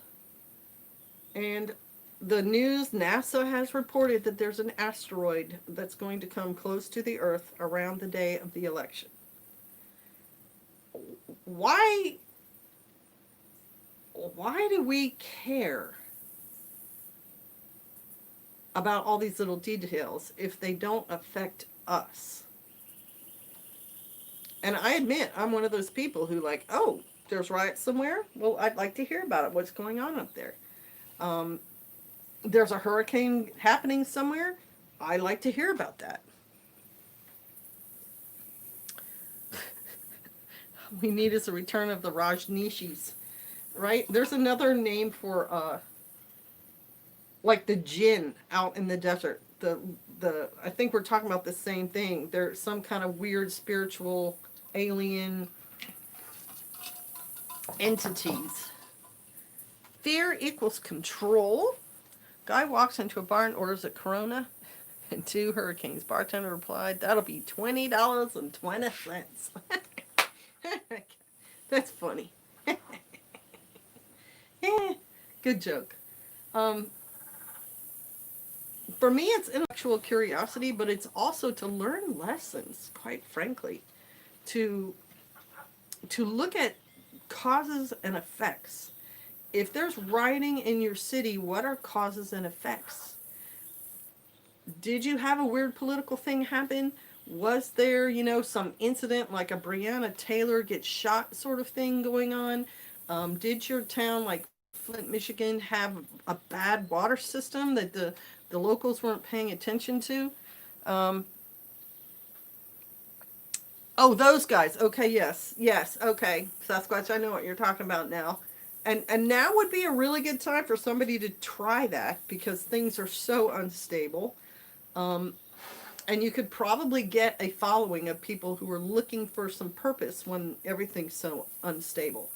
And the news, NASA has reported that there's an asteroid that's going to come close to the Earth around the day of the election. Why do we care about all these little details if they don't affect us? And I admit, I'm one of those people who like, oh, there's riots somewhere? Well, I'd like to hear about it. What's going on up there? There's a hurricane happening somewhere? I like to hear about that. We need is a return of the Rajneeshis, right? There's another name for, like the jinn out in the desert. I think we're talking about the same thing. There's some kind of weird spiritual alien entities. Fear equals control. Guy walks into a bar and orders a Corona and 2 hurricanes. Bartender replied, that'll be $20.20. That's funny. Good joke. For me, it's intellectual curiosity, but it's also to learn lessons, quite frankly. To look at causes and effects. If there's rioting in your city, what are causes and effects? Did you have a weird political thing happen? Was there, some incident like a Breonna Taylor gets shot sort of thing going on? Did your town, like Flint, Michigan, have a bad water system that the locals weren't paying attention to? Oh, those guys. Okay, yes, okay. Sasquatch, I know what you're talking about now. And now would be a really good time for somebody to try that because things are so unstable. And you could probably get a following of people who are looking for some purpose when everything's so unstable.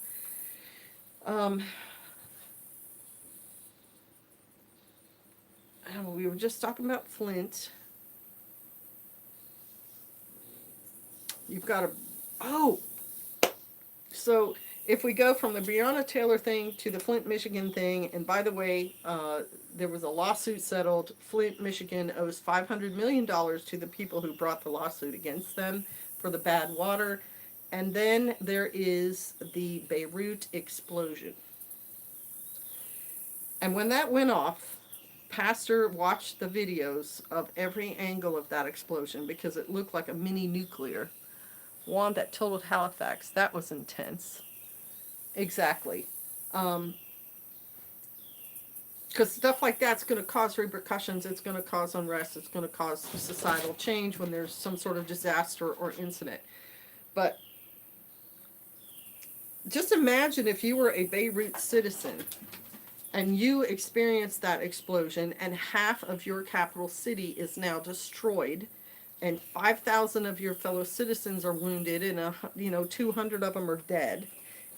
We were just talking about Flint. You've got so if we go from the Breonna Taylor thing to the Flint, Michigan thing, and by the way, there was a lawsuit settled. Flint, Michigan owes $500 million to the people who brought the lawsuit against them for the bad water. And then there is the Beirut explosion. And when that went off, Pastor watched the videos of every angle of that explosion because it looked like a mini nuclear. One that totaled Halifax. That was intense. Exactly. Because stuff like that's going to cause repercussions. It's going to cause unrest. It's going to cause societal change when there's some sort of disaster or incident. But just imagine if you were a Beirut citizen and you experienced that explosion and half of your capital city is now destroyed and 5,000 of your fellow citizens are wounded and 200 of them are dead.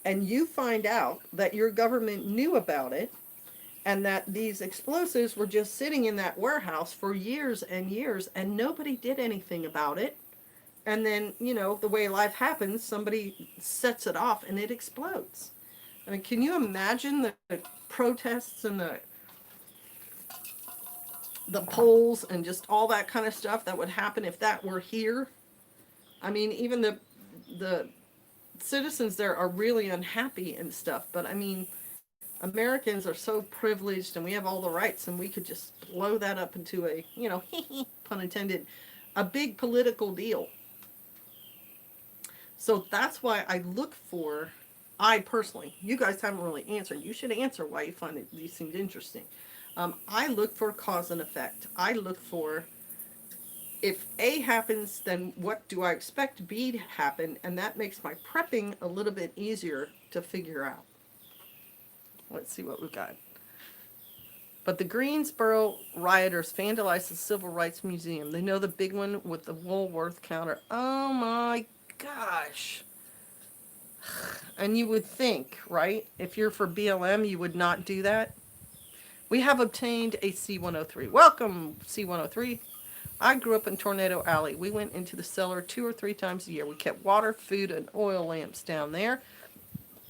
And you find out that your government knew about it and that these explosives were just sitting in that warehouse for years and years and nobody did anything about it. And then, the way life happens, somebody sets it off and it explodes. I mean, can you imagine the protests and the polls and just all that kind of stuff that would happen if that were here? I mean, even the citizens there are really unhappy and stuff, but I mean, Americans are so privileged and we have all the rights and we could just blow that up into a, pun intended, a big political deal. So that's why I personally, you guys haven't really answered. You should answer why you find these things interesting. I look for cause and effect. I look for, if A happens, then what do I expect B to happen? And that makes my prepping a little bit easier to figure out. Let's see what we've got. But the Greensboro rioters vandalized the Civil Rights Museum. They know the big one with the Woolworth counter. Oh my gosh. And you would think, right? If you're for BLM, you would not do that. We have obtained a C-103. Welcome, C-103. I grew up in Tornado Alley. We went into the cellar 2 or 3 times a year. We kept water, food, and oil lamps down there.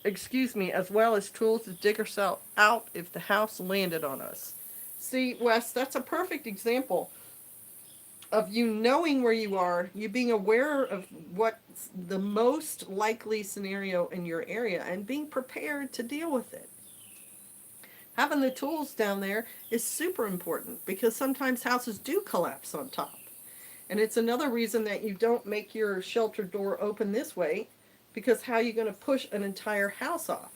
Excuse me, as well as tools to dig ourselves out if the house landed on us. See, Wes, that's a perfect example of you knowing where you are, you being aware of what's the most likely scenario in your area, and being prepared to deal with it. Having the tools down there is super important because sometimes houses do collapse on top. And it's another reason that you don't make your shelter door open this way, because how are you going to push an entire house off?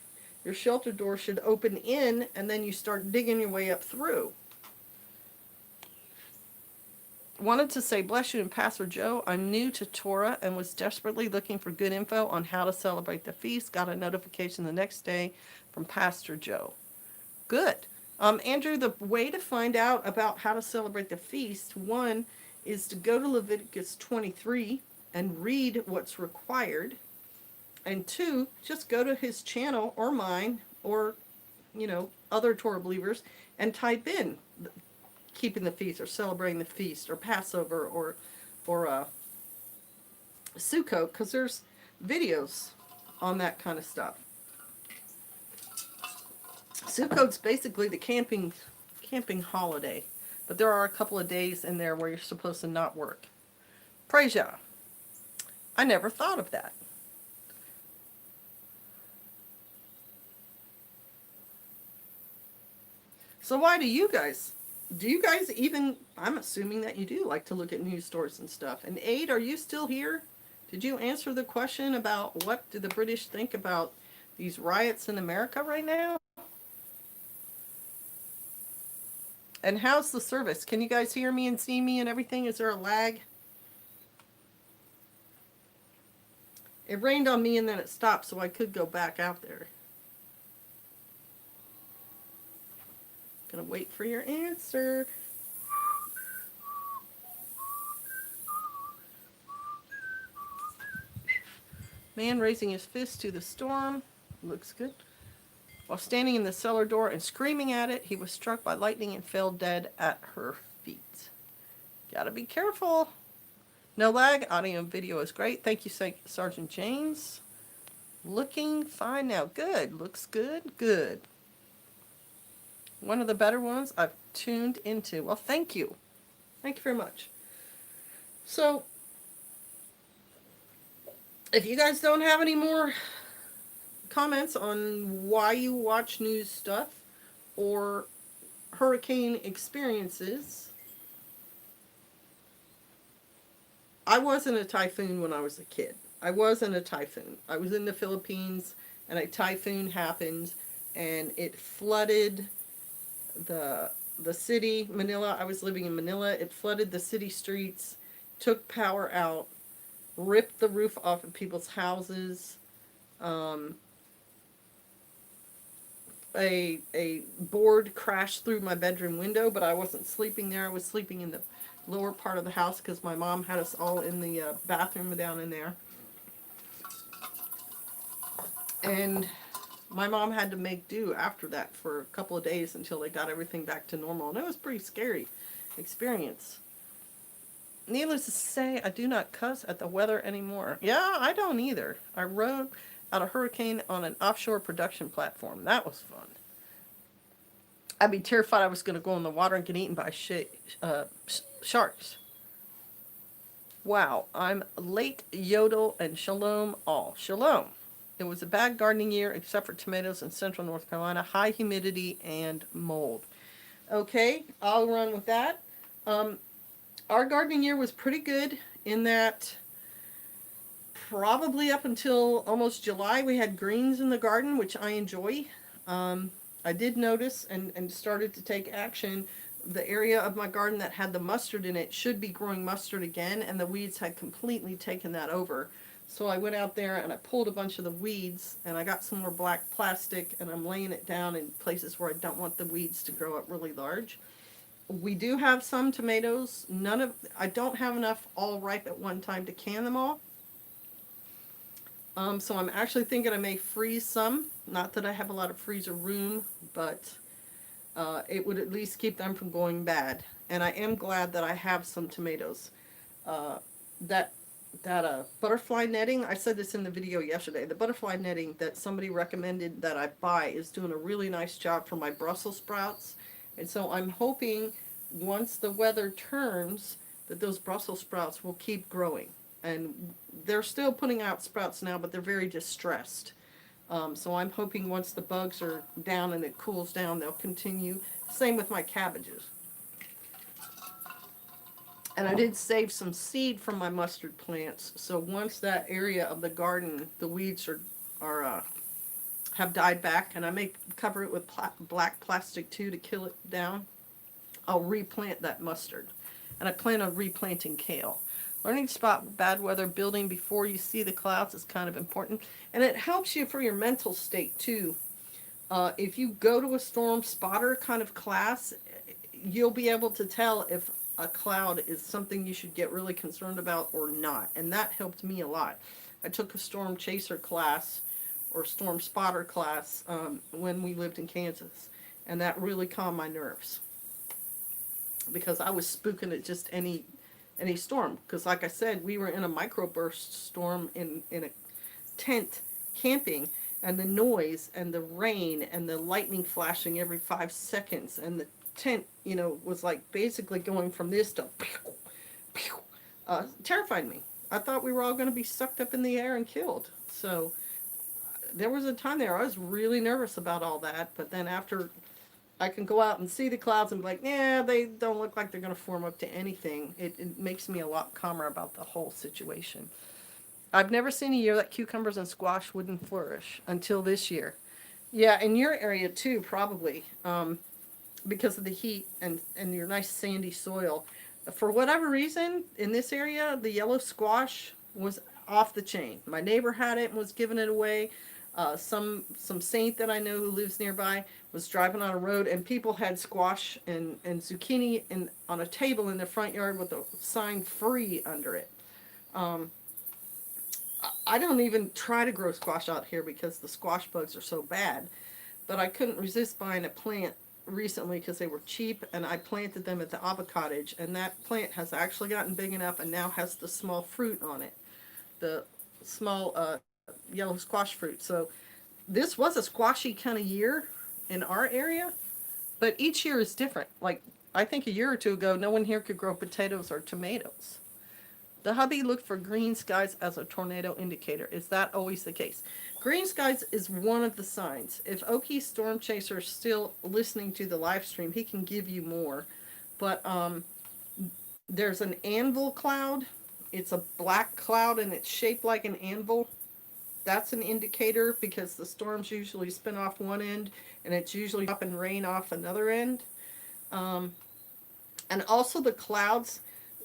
Your shelter door should open in, and then you start digging your way up through. Wanted to say, bless you and Pastor Joe, I'm new to Torah and was desperately looking for good info on how to celebrate the feast. Got a notification the next day from Pastor Joe. Good. Andrew, the way to find out about how to celebrate the feast, one, is to go to Leviticus 23 and read what's required. And two, just go to his channel or mine or, other Torah believers and type in keeping the feast or celebrating the feast or Passover or Sukkot, because there's videos on that kind of stuff. Sukkot's basically the camping holiday, but there are a couple of days in there where you're supposed to not work. Praise Yah. I never thought of that. So why do you guys even, I'm assuming that you do like to look at news stories and stuff. And Aid, are you still here? Did you answer the question about what do the British think about these riots in America right now? And how's the service? Can you guys hear me and see me and everything? Is there a lag? It rained on me and then it stopped, so I could go back out there. Gonna wait for your answer. Man raising his fist to the storm. Looks good. While standing in the cellar door and screaming at it, he was struck by lightning and fell dead at her feet. Gotta be careful. No lag. Audio and video is great. Thank you, Sergeant James. Looking fine now. Good. Looks good. Good. One of the better ones I've tuned into. Well, thank you. Thank you very much. So, if you guys don't have any more comments on why you watch news stuff or hurricane experiences, I wasn't a typhoon when I was a kid. I wasn't a typhoon. I was in the Philippines and a typhoon happened and it flooded the city, Manila. I was living in Manila. It flooded the city streets, took power out, ripped the roof off of people's houses. A board crashed through my bedroom window, but I wasn't sleeping there. I was sleeping in the lower part of the house because my mom had us all in the bathroom down in there. And my mom had to make do after that for a couple of days until they got everything back to normal. And it was a pretty scary experience. Needless to say, I do not cuss at the weather anymore. Yeah, I don't either. I rode out a hurricane on an offshore production platform. That was fun. I'd be terrified I was going to go in the water and get eaten by sharks. Wow, I'm late, yodel, and shalom all. Shalom. It was a bad gardening year except for tomatoes in central North Carolina, high humidity and mold. Okay, I'll run with that. Our gardening year was pretty good in that probably up until almost July we had greens in the garden, which I enjoy. I did notice and started to take action. The area of my garden that had the mustard in it should be growing mustard again, and the weeds had completely taken that over. So I went out there and I pulled a bunch of the weeds and I got some more black plastic and I'm laying it down in places where I don't want the weeds to grow up really large. We do have some tomatoes. I don't have enough all ripe at one time to can them all. So I'm actually thinking I may freeze some. Not that I have a lot of freezer room, but It would at least keep them from going bad. And I am glad that I have some tomatoes. Uh, that butterfly netting, I said this in the video yesterday, the butterfly netting that somebody recommended that I buy is doing a really nice job for my Brussels sprouts. And so I'm hoping once the weather turns that those Brussels sprouts will keep growing. And they're still putting out sprouts now, but they're very distressed. So I'm hoping once the bugs are down and it cools down, they'll continue. Same with my cabbages. And I did save some seed from my mustard plants. So once that area of the garden, the weeds have died back, and I may cover it with black plastic too to kill it down, I'll replant that mustard. And I plan on replanting kale. Learning to spot bad weather building before you see the clouds is kind of important. And it helps you for your mental state too. If you go to a storm spotter kind of class, you'll be able to tell if a cloud is something you should get really concerned about or not. And that helped me a lot. I took a storm chaser class or storm spotter class when we lived in Kansas. And that really calmed my nerves. Because I was spooking at just any storm. Because like I said, we were in a microburst storm in a tent camping, and the noise and the rain and the lightning flashing every 5 seconds, and the tent, was like basically going from this to pew, pew, terrified me. I thought we were all going to be sucked up in the air and killed. So there was a time there I was really nervous about all that, but then after I can go out and see the clouds and be like, yeah, they don't look like they're going to form up to anything. It makes me a lot calmer about the whole situation. I've never seen a year that cucumbers and squash wouldn't flourish until this year. Yeah, in your area too, probably, because of the heat and your nice sandy soil. For whatever reason, in this area, the yellow squash was off the chain. My neighbor had it and was giving it away. Some saint that I know who lives nearby was driving on a road, and people had squash and zucchini on a table in their front yard with a sign "free" under it. I don't even try to grow squash out here because the squash bugs are so bad. But I couldn't resist buying a plant recently because they were cheap, and I planted them at the Abba Cottage, and that plant has actually gotten big enough and now has the small fruit on it, the small yellow squash fruit. So this was a squashy kind of year in our area, but each year is different. Like, I think a year or two ago, no one here could grow potatoes or tomatoes. The hubby looked for green skies as a tornado indicator. Is that always the case? Green skies is one of the signs. If Oki's Storm Chaser is still listening to the live stream, he can give you more. But there's an anvil cloud. It's a black cloud and it's shaped like an anvil. That's an indicator because the storms usually spin off one end and it's usually up and rain off another end. And also the clouds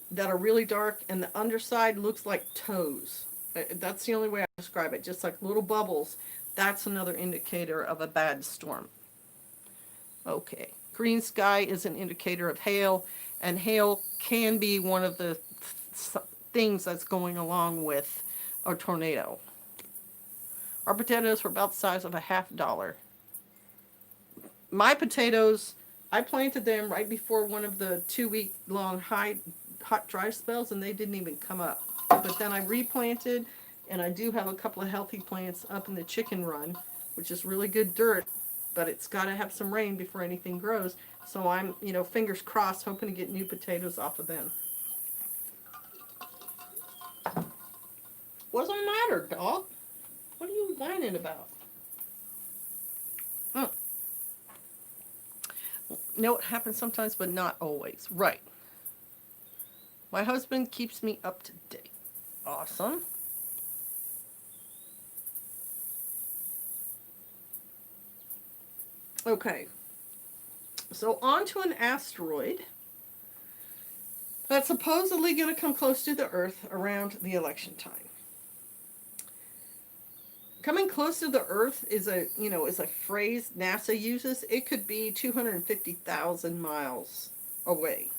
that are really dark and the underside looks like toes. That's the only way I describe it, just like little bubbles. That's another indicator of a bad storm. Okay, green sky is an indicator of hail, and hail can be one of the things that's going along with a tornado. Our potatoes were about the size of a $50. My potatoes, I planted them right before one of the 2-week long hot dry spells, and they didn't even come up. But then I replanted, and I do have a couple of healthy plants up in the chicken run, which is really good dirt, but it's got to have some rain before anything grows. So I'm, fingers crossed, hoping to get new potatoes off of them. What's the matter, dog? What are you whining about? No, it happens sometimes, but not always. Right. My husband keeps me up to date. Awesome. Okay. So on to an asteroid that's supposedly going to come close to the Earth around the election time. Coming close to the Earth is a phrase NASA uses. It could be 250,000 miles away.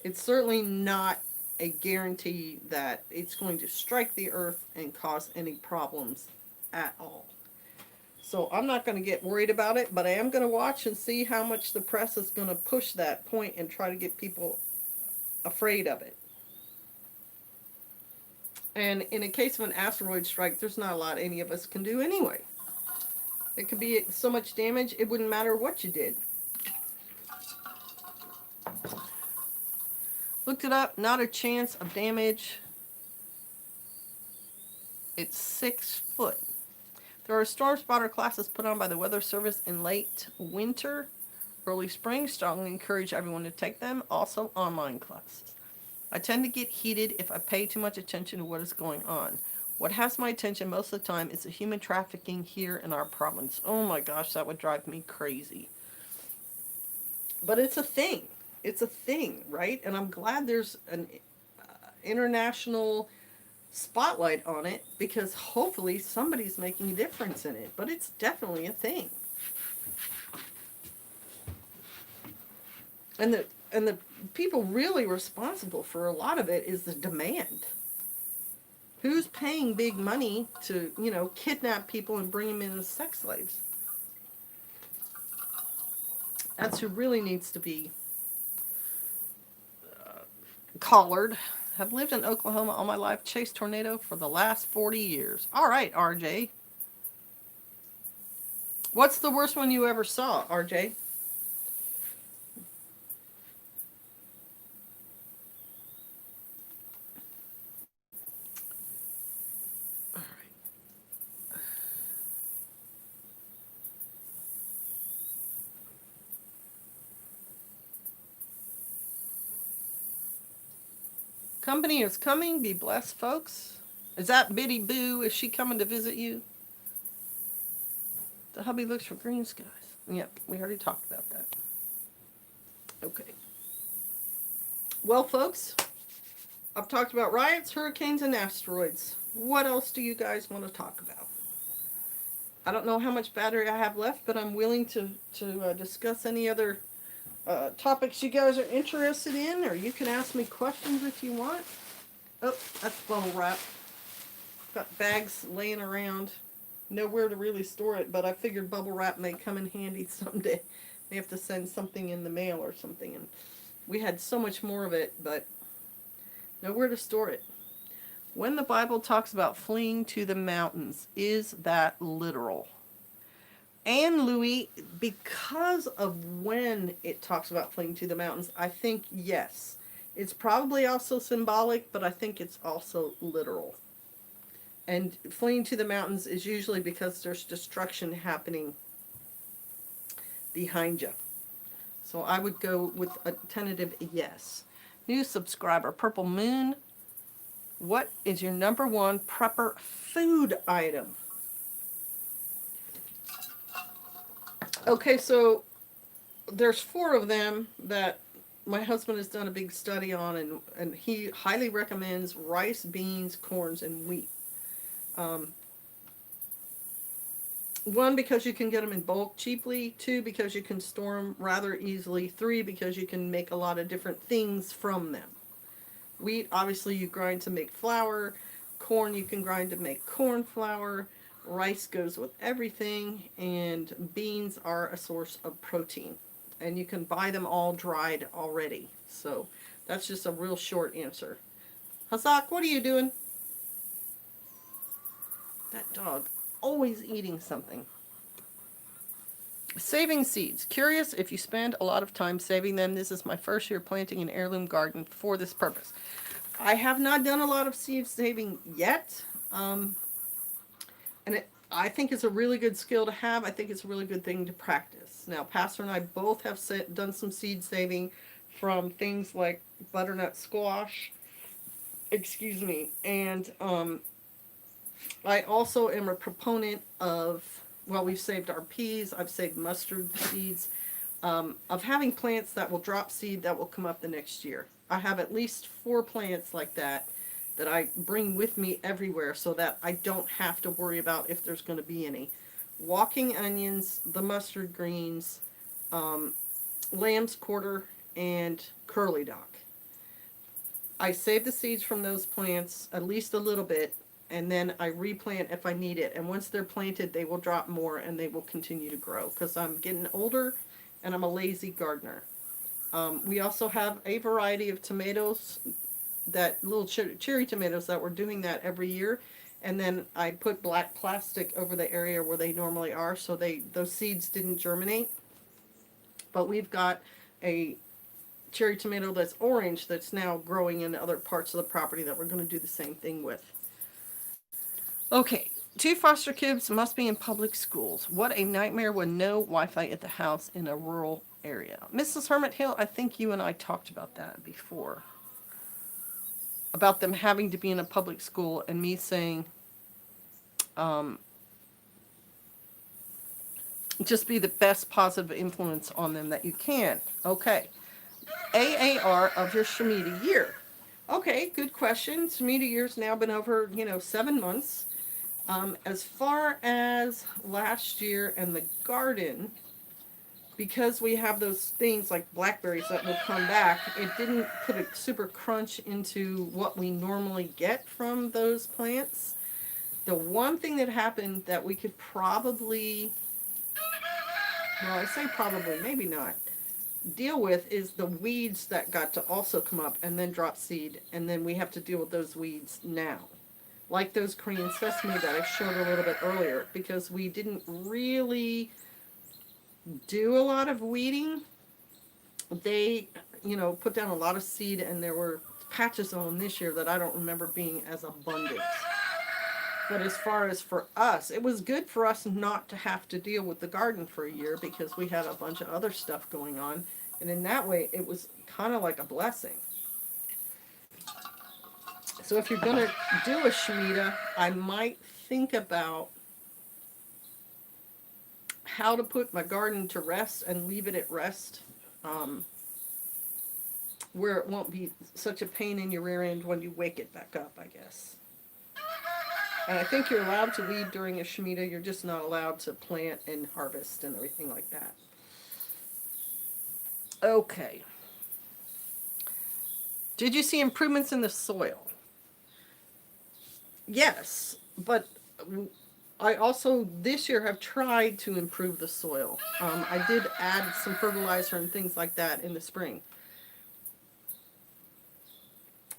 It's certainly not a guarantee that it's going to strike the Earth and cause any problems at all. So I'm not going to get worried about it, but I am going to watch and see how much the press is going to push that point and try to get people afraid of it. And in a case of an asteroid strike, there's not a lot any of us can do anyway. It could be so much damage, it wouldn't matter what you did. Looked it up, not a chance of damage. It's 6 foot. There are storm spotter classes put on by the Weather Service in late winter, early spring. Strongly encourage everyone to take them. Also online classes. I tend to get heated if I pay too much attention to what is going on. What has my attention most of the time is the human trafficking here in our province. Oh my gosh, that would drive me crazy. But it's a thing. It's a thing, right? And I'm glad there's an international spotlight on it, because hopefully somebody's making a difference in it. But it's definitely a thing. And the people really responsible for a lot of it is the demand. Who's paying big money to, kidnap people and bring them in as sex slaves? That's who really needs to be collared. Have lived in Oklahoma all my life, chased tornado for the last 40 years. All right, RJ. What's the worst one you ever saw, RJ? All right. Company is coming. Be blessed, folks. Is that Biddy Boo? Is she coming to visit you? The hubby looks for green skies. Yep, we already talked about that. Okay. Well, folks, I've talked about riots, hurricanes, and asteroids. What else do you guys want to talk about? I don't know how much battery I have left, but I'm willing to discuss any other topics you guys are interested in, or you can ask me questions if you want. Oh, that's bubble wrap. Got bags laying around. Nowhere to really store it, but I figured bubble wrap may come in handy someday. May have to send something in the mail or something, and we had so much more of it, but nowhere to store it. When the Bible talks about fleeing to the mountains, is that literal? And Louis, because of when it talks about fleeing to the mountains, I think yes. It's probably also symbolic, but I think it's also literal. And fleeing to the mountains is usually because there's destruction happening behind you. So I would go with a tentative yes. New subscriber, Purple Moon. What is your number one prepper food item? Okay, so there's 4 of them that my husband has done a big study on, and he highly recommends rice, beans, corns, and wheat. 1, because you can get them in bulk cheaply. 2, because you can store them rather easily. 3, because you can make a lot of different things from them. Wheat, obviously, you grind to make flour. Corn, you can grind to make corn flour. Rice goes with everything. And beans are a source of protein. And you can buy them all dried already. So that's just a real short answer. Hazak, what are you doing? That dog, always eating something. Saving seeds. Curious if you spend a lot of time saving them. This is my first year planting an heirloom garden for this purpose. I have not done a lot of seed saving yet. I think it's a really good skill to have. I think it's a really good thing to practice. Now, Pastor and I both have done some seed saving from things like butternut squash. Excuse me. And I also am a proponent of, well, we've saved our peas. I've saved mustard seeds. Of having plants that will drop seed that will come up the next year. I have at least 4 plants like that I bring with me everywhere so that I don't have to worry about if there's going to be any. Walking onions, the mustard greens, lamb's quarter, and curly dock. I save the seeds from those plants, at least a little bit, and then I replant if I need it. And once they're planted, they will drop more and they will continue to grow because I'm getting older and I'm a lazy gardener. We also have a variety of tomatoes, that little cherry tomatoes that we're doing that every year. And then I put black plastic over the area where they normally are so those seeds didn't germinate. But we've got a cherry tomato that's orange that's now growing in other parts of the property that we're going to do the same thing with. Okay, 2 foster kids must be in public schools. What a nightmare with no Wi-Fi at the house in a rural area. Mrs. Hermit Hill, I think you and I talked about that before. About them having to be in a public school and me saying, just be the best positive influence on them that you can. Okay. AAR of your Shemitah year. Okay, good question. Shemitah year's now been over, 7 months. As far as last year and the garden, because we have those things like blackberries that will come back, it didn't put a super crunch into what we normally get from those plants. The one thing that happened that we could probably, well, I say probably, maybe not, deal with is the weeds that got to also come up and then drop seed, and then we have to deal with those weeds now. Like those Korean sesame that I showed a little bit earlier, because we didn't really do a lot of weeding. They, put down a lot of seed, and there were patches on them this year that I don't remember being as abundant. But as far as for us, it was good for us not to have to deal with the garden for a year because we had a bunch of other stuff going on. And in that way, it was kind of like a blessing. So if you're going to do a Shemitah, I might think about how to put my garden to rest and leave it at rest, where it won't be such a pain in your rear end when you wake it back up, I guess. And I think you're allowed to weed during a Shemitah. You're just not allowed to plant and harvest and everything like that. Okay. Did you see improvements in the soil? Yes, but I also this year have tried to improve the soil. I did add some fertilizer and things like that in the spring.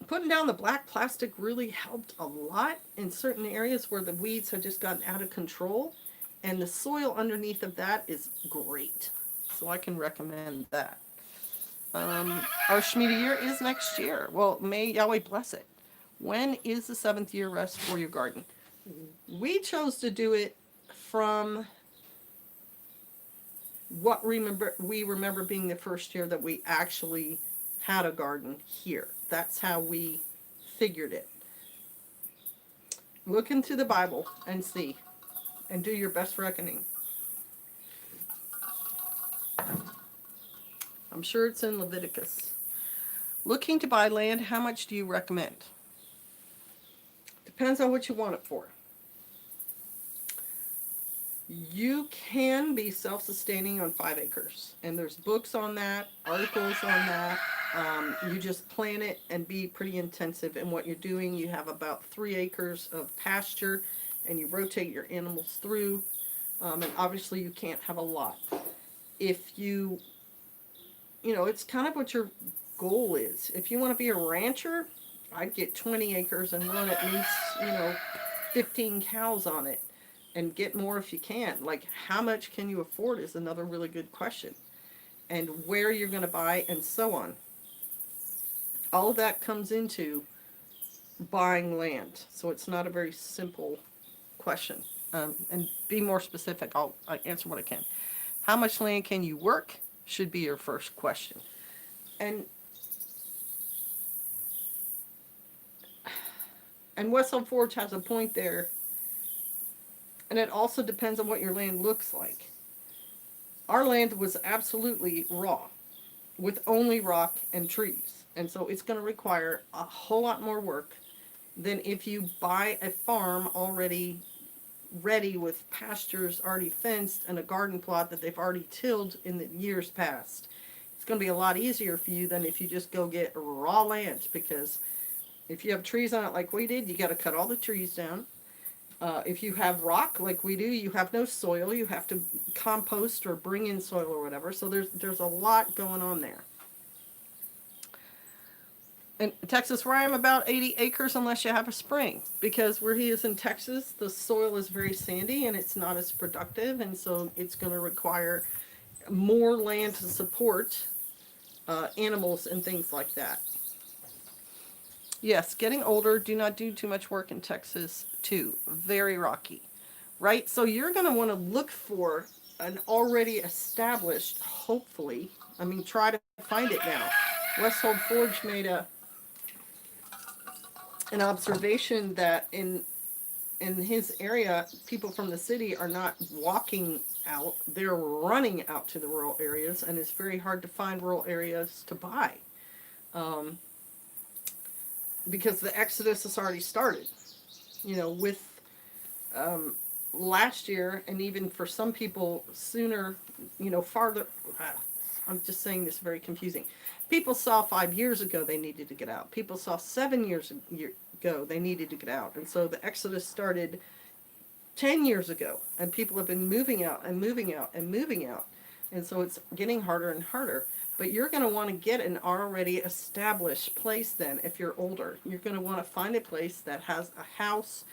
Putting down the black plastic really helped a lot in certain areas where the weeds had just gotten out of control, and the soil underneath of that is great. So I can recommend that. Our Shemitah year is next year. Well, may Yahweh bless it. When is the 7th year rest for your garden? We chose to do it from what we remember being the first year that we actually had a garden here. That's how we figured it. Look into the Bible and see, and do your best reckoning. I'm sure it's in Leviticus. Looking to buy land, how much do you recommend? Depends on what you want it for. You can be self-sustaining on 5 acres, and there's books on that, articles on that. You just plant it and be pretty intensive in what you're doing. You have about 3 acres of pasture, and you rotate your animals through, and obviously you can't have a lot. If it's kind of what your goal is. If you want to be a rancher, I'd get 20 acres and run at least, 15 cows on it, and get more if you can. Like, how much can you afford is another really good question. And where you're going to buy and so on. All of that comes into buying land. So it's not a very simple question. And be more specific. I'll answer what I can. How much land can you work should be your first question. And Wessel Forge has a point there. And it also depends on what your land looks like. Our land was absolutely raw, with only rock and trees. And so it's going to require a whole lot more work than if you buy a farm already ready with pastures already fenced and a garden plot that they've already tilled in the years past. It's going to be a lot easier for you than if you just go get raw land, because If you have trees on it like we did, you got to cut all the trees down. If you have rock like we do, you have no soil. You have to compost or bring in soil or whatever. So there's a lot going on there. In Texas, where I am, about 80 acres unless you have a spring. Because where he is in Texas, the soil is very sandy and it's not as productive. And so it's going to require more land to support animals and things like that. Yes, getting older, do not do too much work in Texas, too. Very rocky, right? So you're going to want to look for an already established, hopefully, I mean, try to find it now. Westhold Forge made an observation that in his area, people from the city are not walking out, they're running out to the rural areas, and it's very hard to find rural areas to buy. Because the exodus has already started, with last year, and even for some people sooner, farther. I'm just saying this very confusing. People saw 5 years ago they needed to get out. People saw 7 years ago they needed to get out. And so the exodus started 10 years ago, and people have been moving out and moving out and moving out. And so it's getting harder and harder. But you're going to want to get an already established place then if you're older. You're going to want to find a place that has a house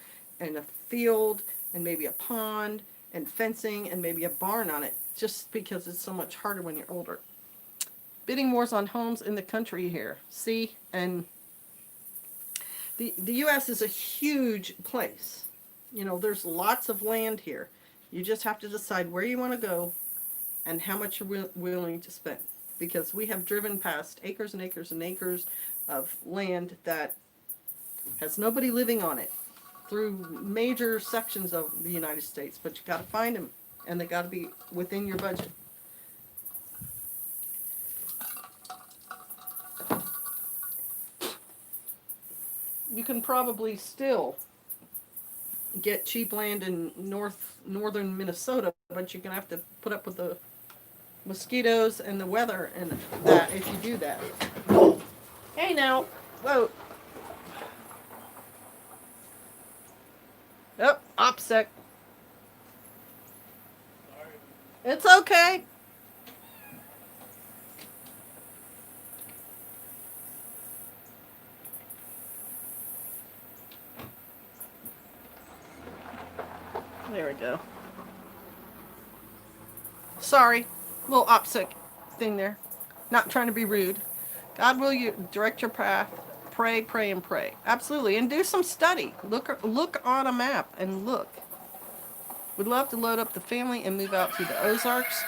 and a field and maybe a pond and fencing and maybe a barn on it, just because it's so much harder when you're older. Bidding wars on homes in the country here. See, and the U.S. is a huge place. There's lots of land here. You just have to decide where you want to go and how much you're willing to spend. Because we have driven past acres and acres and acres of land that has nobody living on it through major sections of the United States. But you got to find them, and they got to be within your budget. You can probably still get cheap land in northern Minnesota, but you're going to have to put up with the mosquitoes and the weather and that if you do that. Hey now, whoa. Yep, opsec. It's okay. There we go. Sorry, little opposite thing there. Not trying to be rude. God will you direct your path. Pray, pray, and pray. Absolutely, and do some study. Look on a map and look. Would love to load up the family and move out to the Ozarks.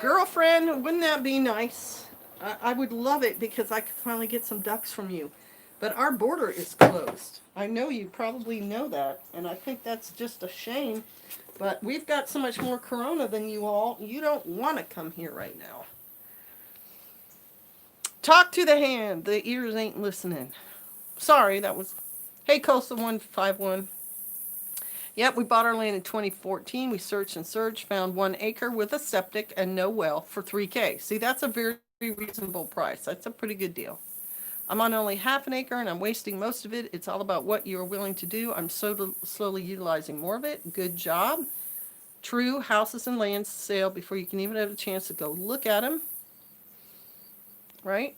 Girlfriend, wouldn't that be nice? I would love it because I could finally get some ducks from you. But our border is closed. I know you probably know that, and I think that's just a shame. But we've got so much more corona than you all. You don't want to come here right now. Talk to the hand. The ears ain't listening. Sorry, that was... Hey, Coastal 151. Yep, we bought our land in 2014. We searched and searched, found 1 acre with a septic and no well for $3,000. See, that's a very reasonable price. That's a pretty good deal. I'm on only half an acre and I'm wasting most of it. It's all about what you are willing to do. I'm so slowly utilizing more of it. Good job. True, houses and lands sale before you can even have a chance to go look at them. Right?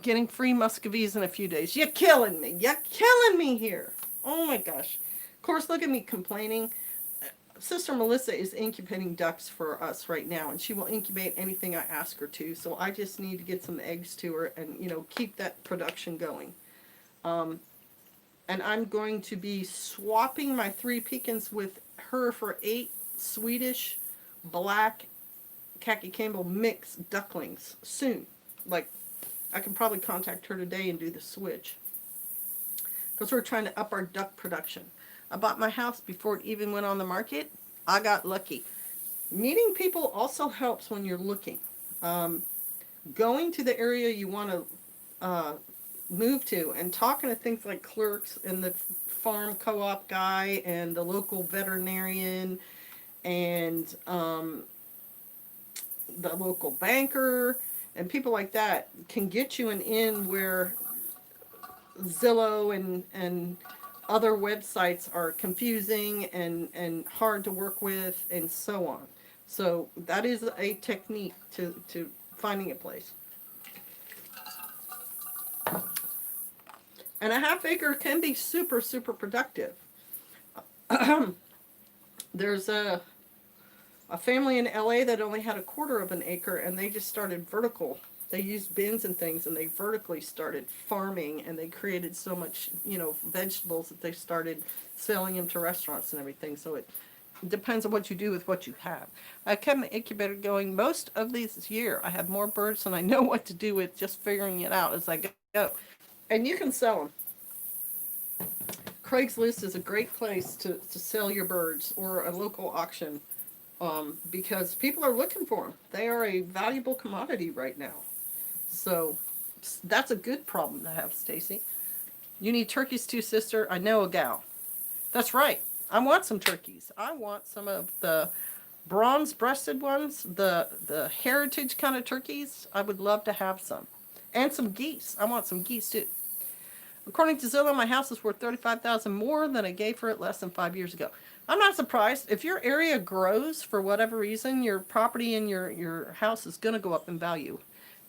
Getting free Muscovies in a few days. You're killing me. You're killing me here. Oh my gosh. Of course, look at me complaining. Sister Melissa is incubating ducks for us right now, and she will incubate anything I ask her to. So I just need to get some eggs to her and, keep that production going. And I'm going to be swapping my 3 Pekins with her for 8 Swedish black khaki Campbell mix ducklings soon. Like, I can probably contact her today and do the switch. Because we're trying to up our duck production. I bought my house before it even went on the market. I got lucky. Meeting people also helps when you're looking. Going to the area you want to move to and talking to things like clerks and the farm co-op guy and the local veterinarian and the local banker and people like that can get you an inn where Zillow and other websites are confusing and hard to work with and so on. So that is a technique to finding a place. And a half acre can be super, super productive. There's a family in LA that only had a quarter of an acre, and they just started vertical. They used bins and things, and they vertically started farming, and they created so much, vegetables that they started selling them to restaurants and everything. So it depends on what you do with what you have. I kept the incubator going most of this year. I have more birds than I know what to do with, just figuring it out as I go. And you can sell them. Craigslist is a great place to sell your birds, or a local auction, because people are looking for them. They are a valuable commodity right now. So that's a good problem to have, Stacy. You need turkeys too, sister. I know a gal. That's right. I want some turkeys. I want some of the bronze-breasted ones, the heritage kind of turkeys. I would love to have some. And some geese. I want some geese too. According to Zillow, my house is worth $35,000 more than I gave for it less than 5 years ago. I'm not surprised. If your area grows for whatever reason, your property and your house is going to go up in value.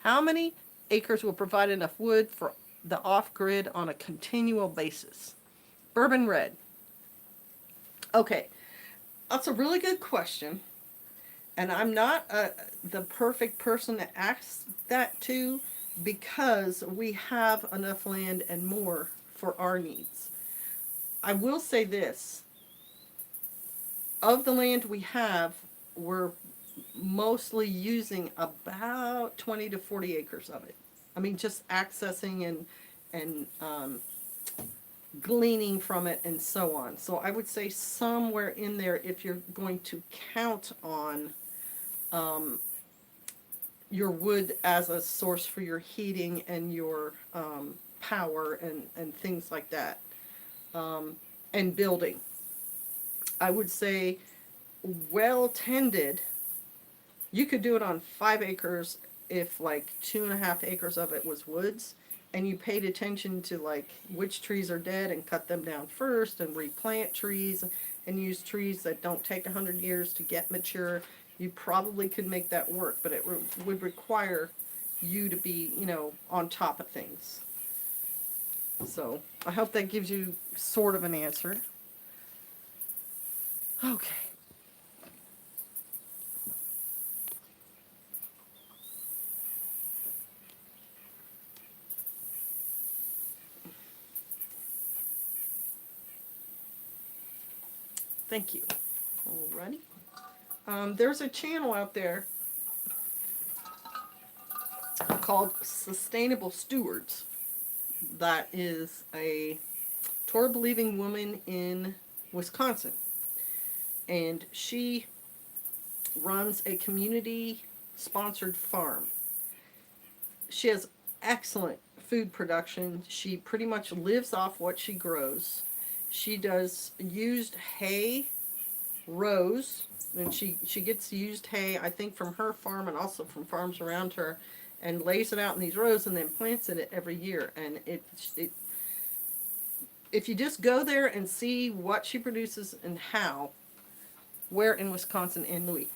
How many acres will provide enough wood for the off-grid on a continual basis? Bourbon red. Okay, that's a really good question. And I'm not the perfect person to ask that to, because we have enough land and more for our needs. I will say this. Of the land we have, we're mostly using about 20 to 40 acres of it. I mean, just accessing and gleaning from it and so on. So I would say somewhere in there, if you're going to count on your wood as a source for your heating and your power and things like that, and building. I would say well tended, you could do it on 5 acres if like 2.5 acres of it was woods, and you paid attention to like which trees are dead and cut them down first and replant trees and use trees that don't take 100 years to get mature. You probably could make that work, but it would require you to be, on top of things. So I hope that gives you sort of an answer. Okay. Thank you. Alrighty. There's a channel out there called Sustainable Stewards. That is a Torah-believing woman in Wisconsin. And she runs a community-sponsored farm. She has excellent food production. She pretty much lives off what she grows. She does used hay rows, and she gets used hay, I think, from her farm and also from farms around her, and lays it out in these rows and then plants it every year. And it if you just go there and see what she produces and how, where in Wisconsin and Louis.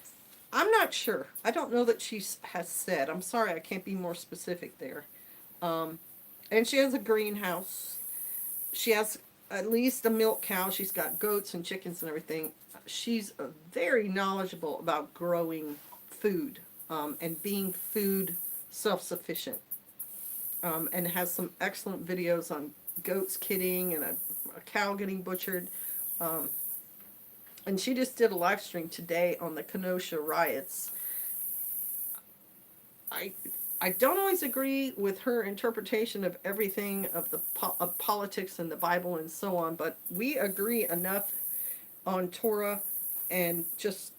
I'm not sure. I don't know that she has said. I'm sorry, I can't be more specific there. And she has a greenhouse. She has at least a milk cow. She's got goats and chickens and everything. She's very knowledgeable about growing food and being food self-sufficient. And has some excellent videos on goats kidding and a cow getting butchered. And she just did a live stream today on the Kenosha riots. I don't always agree with her interpretation of everything of of politics and the Bible and so on, but we agree enough on Torah and just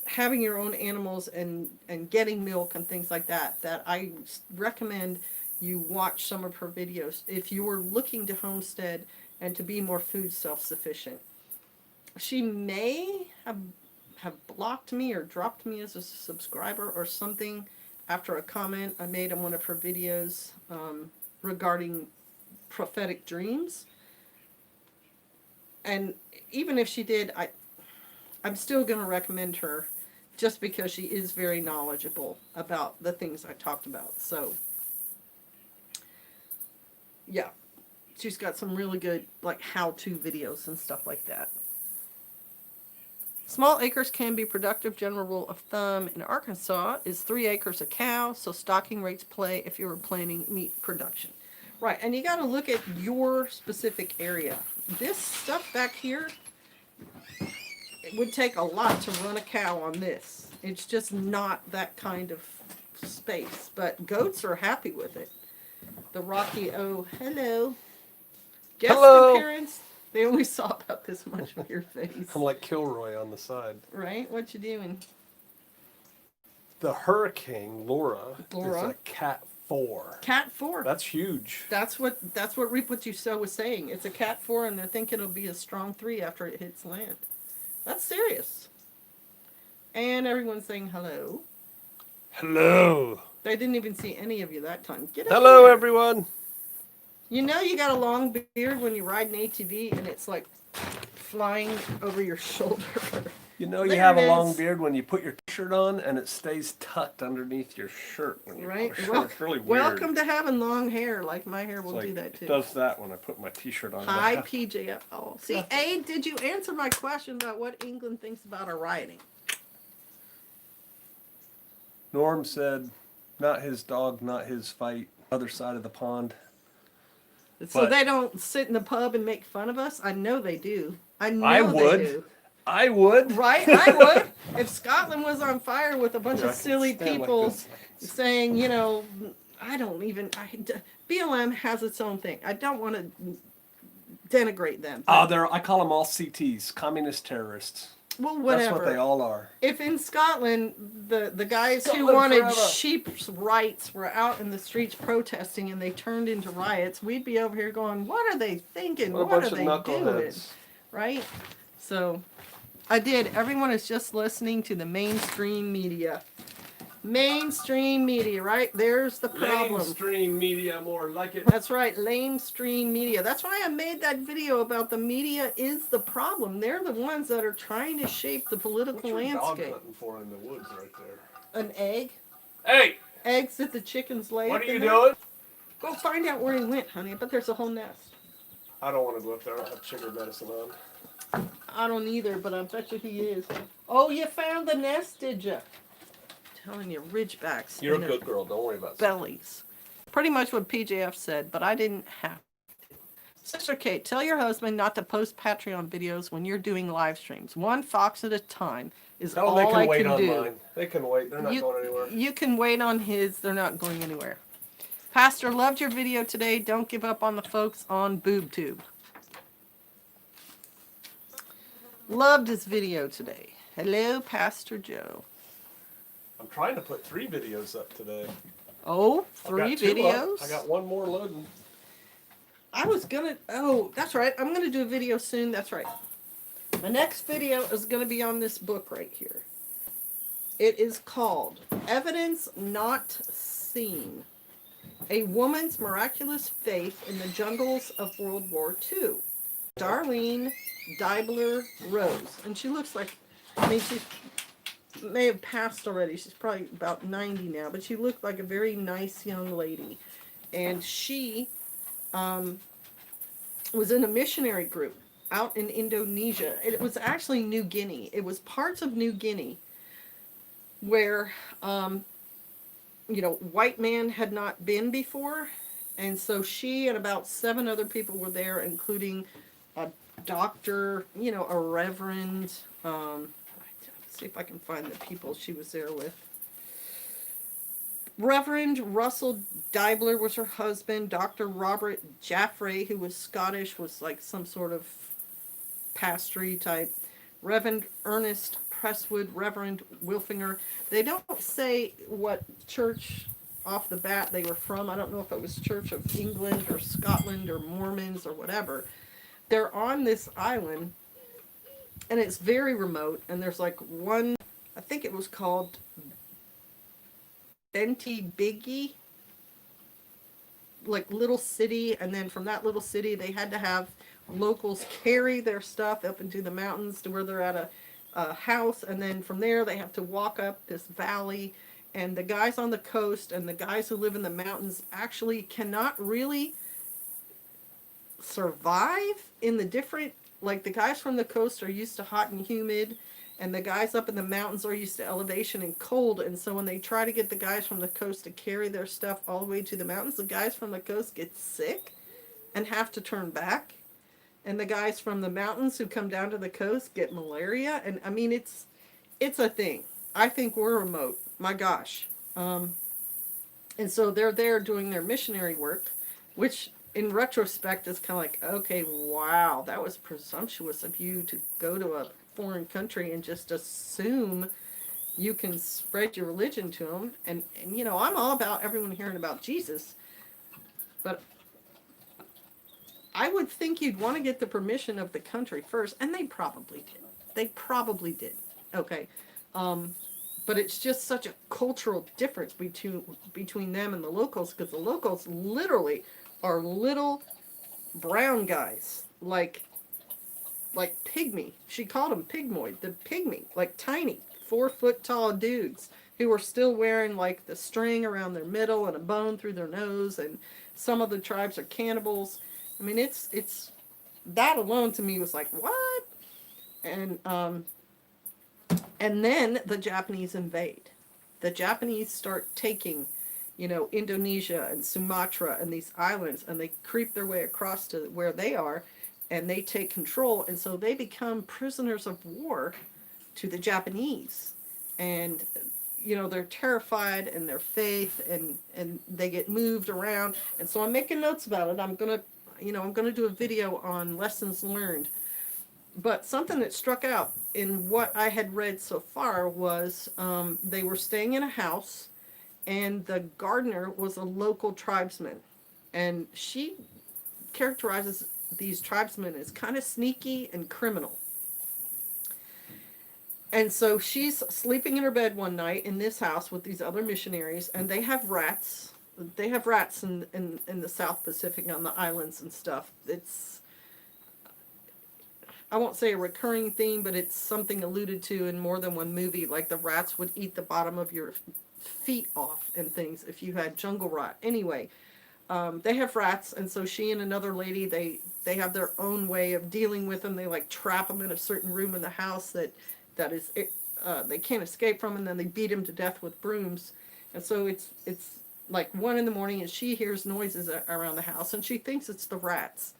having your own animals and getting milk and things like that, that I recommend you watch some of her videos if you are looking to homestead and to be more food self-sufficient. She may have blocked me or dropped me as a subscriber or something after a comment I made on one of her videos regarding prophetic dreams. And even if she did, I'm still going to recommend her just because she is very knowledgeable about the things I talked about. So, yeah, she's got some really good, like, how-to videos and stuff like that. Small acres can be productive. General rule of thumb in Arkansas is 3 acres a cow, so stocking rates play if you were planning meat production. Right, and you got to look at your specific area. This stuff back here, it would take a lot to run a cow on this. It's just not that kind of space, but goats are happy with it. The Rocky-oh, hello. Guest appearance. They only saw about this much of your face. I'm like Kilroy on the side. Right? What you doing? The hurricane, Laura, is a Cat 4. Cat 4. That's huge. That's what Reap What You Sow was saying. It's a Cat 4, and they're thinking it'll be a strong 3 after it hits land. That's serious. And everyone's saying hello. Hello. They didn't even see any of you that time. Get hello, everyone. You know you got a long beard when you ride an ATV and it's like flying over your shoulder. You know you have a long beard when you put your t-shirt on and it stays tucked underneath your shirt. When you right? Well, it's really weird. Welcome to having long hair. Like my hair will do that too. It does that when I put my t-shirt on. Hi, PJ. Oh, see, A, did you answer my question about what England thinks about our rioting? Norm said, not his dog, not his fight. Other side of the pond. So they don't sit in the pub and make fun of us? I know they do. I know I would. They do. I would. Right? I would. If Scotland was on fire with a bunch of silly people saying, you know, BLM has its own thing. I don't want to denigrate them. I call them all CTs, communist terrorists. Well, whatever. That's what they all are. If in Scotland, the guys who wanted sheep's rights were out in the streets protesting and they turned into riots, we'd be over here going, what are they thinking? What are they doing? Right? So, I did. Everyone is just listening to the mainstream media. Mainstream media, right? There's the problem. Mainstream media, more like it. That's right, lamestream media. That's why I made that video about the media is the problem. They're the ones that are trying to shape the political landscape. What's your dog hunting for in the woods right there? An egg. Hey! Eggs that the chickens lay. What are you doing? Go find out where he went, honey. But there's a whole nest. I don't want to go up there. I don't have chicken medicine on. I don't either, but I bet you he is. Oh, you found the nest, did you? Telling you, ridgebacks. You're a good girl. Don't worry about it. Bellies. Pretty much what PJF said, but I didn't have to. Sister Kate, tell your husband not to post Patreon videos when you're doing live streams. One fox at a time is all I can do. They can wait on mine. They can wait. They're not going anywhere. You can wait on his. They're not going anywhere. Pastor, loved your video today. Don't give up on the folks on BoobTube. Loved his video today. Hello, Pastor Joe. I'm trying to put 3 videos up today. Oh, 3 videos? I got one more loading. Oh, that's right. I'm going to do a video soon. That's right. My next video is going to be on this book right here. It is called Evidence Not Seen. A Woman's Miraculous Faith in the Jungles of World War II. Darlene Deibler Rose. And she looks like, she may have passed already. She's probably about 90 now. But she looked like a very nice young lady. And she was in a missionary group out in Indonesia. It was actually New Guinea. It was parts of New Guinea where, white man had not been before. And so she and about 7 other people were there, including a doctor, a reverend. Let's see if I can find the people she was there with. Reverend Russell Deibler was her husband. Dr. Robert Jaffray, who was Scottish, was like some sort of pastry type. Reverend Ernest Presswood, Reverend Wilfinger. They don't say what church off the bat they were from. I don't know if it was Church of England or Scotland or Mormons or whatever. They're on this island, and it's very remote, and there's like one, I think it was called Benti Biggie. like little city, and then from that little city they had to have locals carry their stuff up into the mountains to where they're at a house, and then from there they have to walk up this valley, and the guys on the coast and the guys who live in the mountains actually cannot really survive in the different, like the guys from the coast are used to hot and humid, and the guys up in the mountains are used to elevation and cold, and so when they try to get the guys from the coast to carry their stuff all the way to the mountains, the guys from the coast get sick and have to turn back, and the guys from the mountains who come down to the coast get malaria, and I mean it's a thing. I think we're remote, my gosh. And so they're there doing their missionary work, which in retrospect is kind of like, okay, wow, that was presumptuous of you to go to a foreign country and just assume you can spread your religion to them. And you know, I'm all about everyone hearing about Jesus, but I would think you'd want to get the permission of the country first, and they probably did. They probably did. Okay. But it's just such a cultural difference between them and the locals, because the locals literally are little brown guys, like pygmy. She called them pygmoid, the pygmy, like tiny, 4-foot tall dudes who were still wearing like the string around their middle and a bone through their nose, and some of the tribes are cannibals. I mean, it's that alone to me was like, what? And then the Japanese invade. The Japanese start taking, you know, Indonesia and Sumatra and these islands, and they creep their way across to where they are, and they take control, and so they become prisoners of war to the Japanese. And, you know, they're terrified in their faith, and they get moved around. And so I'm making notes about it. I'm gonna do a video on lessons learned. But something that struck out in what I had read so far was they were staying in a house, and the gardener was a local tribesman. And she characterizes these tribesmen as kind of sneaky and criminal. And so she's sleeping in her bed one night in this house with these other missionaries, and they have rats. They have rats in the South Pacific on the islands and stuff. It's, I won't say a recurring theme, but it's something alluded to in more than one movie. Like the rats would eat the bottom of your feet off and things if you had jungle rot. Anyway, they have rats, and so she and another lady, they have their own way of dealing with them. They like trap them in a certain room in the house that is they can't escape from, and then they beat them to death with brooms. And so it's like 1 a.m, and she hears noises around the house, and she thinks it's the rats.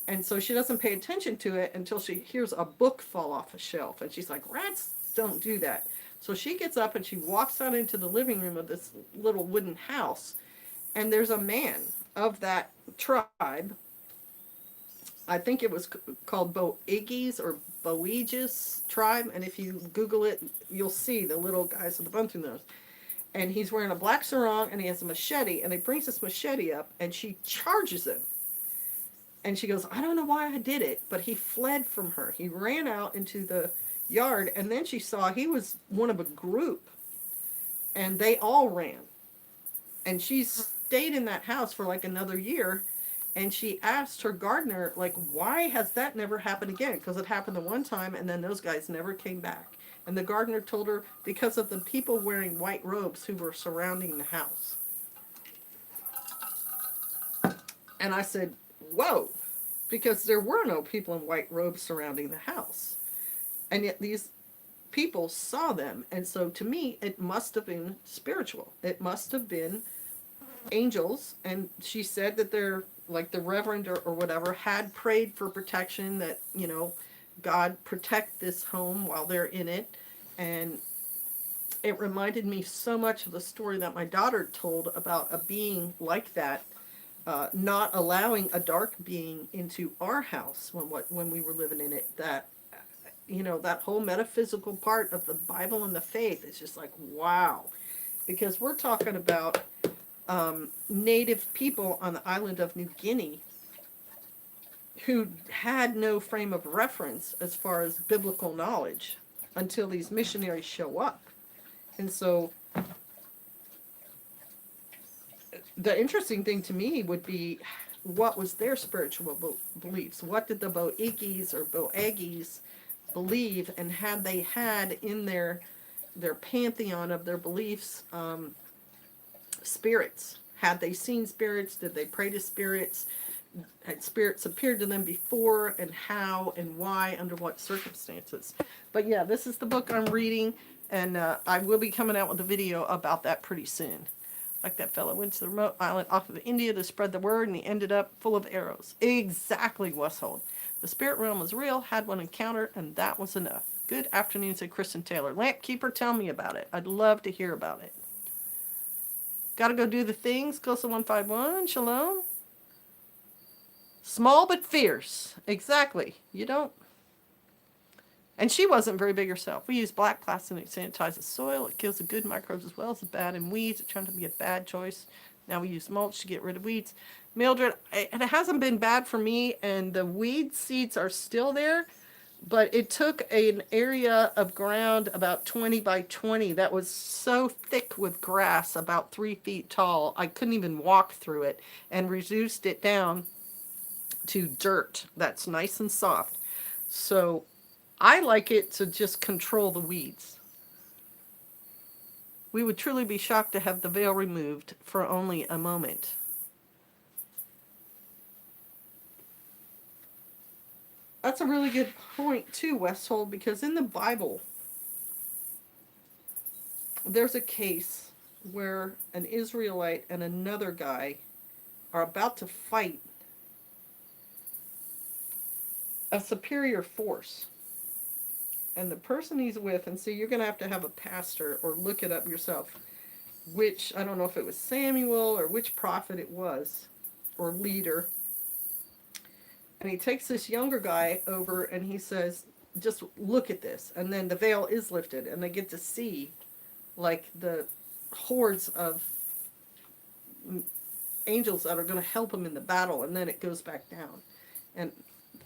And so she doesn't pay attention to it until she hears a book fall off a shelf. And she's like, rats don't do that. So she gets up and she walks out into the living room of this little wooden house. And there's a man of that tribe. I think it was called Boigis or Boegis tribe. And if you Google it, you'll see the little guys with the bone through nose. And he's wearing a black sarong, and he has a machete. And he brings this machete up, and she charges him. And she goes, I don't know why I did it, but he fled from her. He ran out into the yard, and then she saw he was one of a group, and they all ran. And she stayed in that house for like another year, and she asked her gardener, like, why has that never happened again? Because it happened the one time, and then those guys never came back. And the gardener told her, because of the people wearing white robes who were surrounding the house. And I said, whoa, because there were no people in white robes surrounding the house. And yet these people saw them. And so to me, it must have been spiritual. It must have been angels. And she said that they're, like the reverend or whatever, had prayed for protection, that, you know, God protect this home while they're in it. And it reminded me so much of the story that my daughter told about a being like that, not allowing a dark being into our house when we were living in it. That, you know, that whole metaphysical part of the Bible and the faith is just like, wow. Because we're talking about native people on the island of New Guinea who had no frame of reference as far as biblical knowledge until these missionaries show up. And so The interesting thing to me would be, what was their spiritual beliefs? What did the Boagis or Boagis believe, and had they had in their pantheon of their beliefs spirits? Had they seen spirits? Did they pray to spirits? Had spirits appeared to them before, and how and why, under what circumstances? But yeah, this is the book I'm reading, and I will be coming out with a video about that pretty soon. Like that fellow went to the remote island off of India to spread the word, and he ended up full of arrows. Exactly, Westhold. The spirit realm was real, had one encounter, and that was enough. Good afternoon, said Kristen Taylor. Lamp Keeper, tell me about it. I'd love to hear about it. Gotta go do the things. Kosa 151, shalom. Small but fierce. Exactly. You don't. And she wasn't very big herself. We use black plastic to sanitize the soil. It kills the good microbes as well as the bad and weeds. It turned to be a bad choice. Now we use mulch to get rid of weeds. Mildred, and it hasn't been bad for me, and the weed seeds are still there, but it took an area of ground about 20 by 20 that was so thick with grass, about 3 feet tall, I couldn't even walk through it, and reduced it down to dirt that's nice and soft. So I like it to just control the weeds. We would truly be shocked to have the veil removed for only a moment. That's a really good point too, Westhold, because in the Bible, there's a case where an Israelite and another guy are about to fight a superior force. And the person he's with, and see, you're going to have a pastor or look it up yourself, which, I don't know if it was Samuel or which prophet it was, or leader. And he takes this younger guy over and he says, just look at this. And then the veil is lifted and they get to see like the hordes of angels that are going to help him in the battle. And then it goes back down. And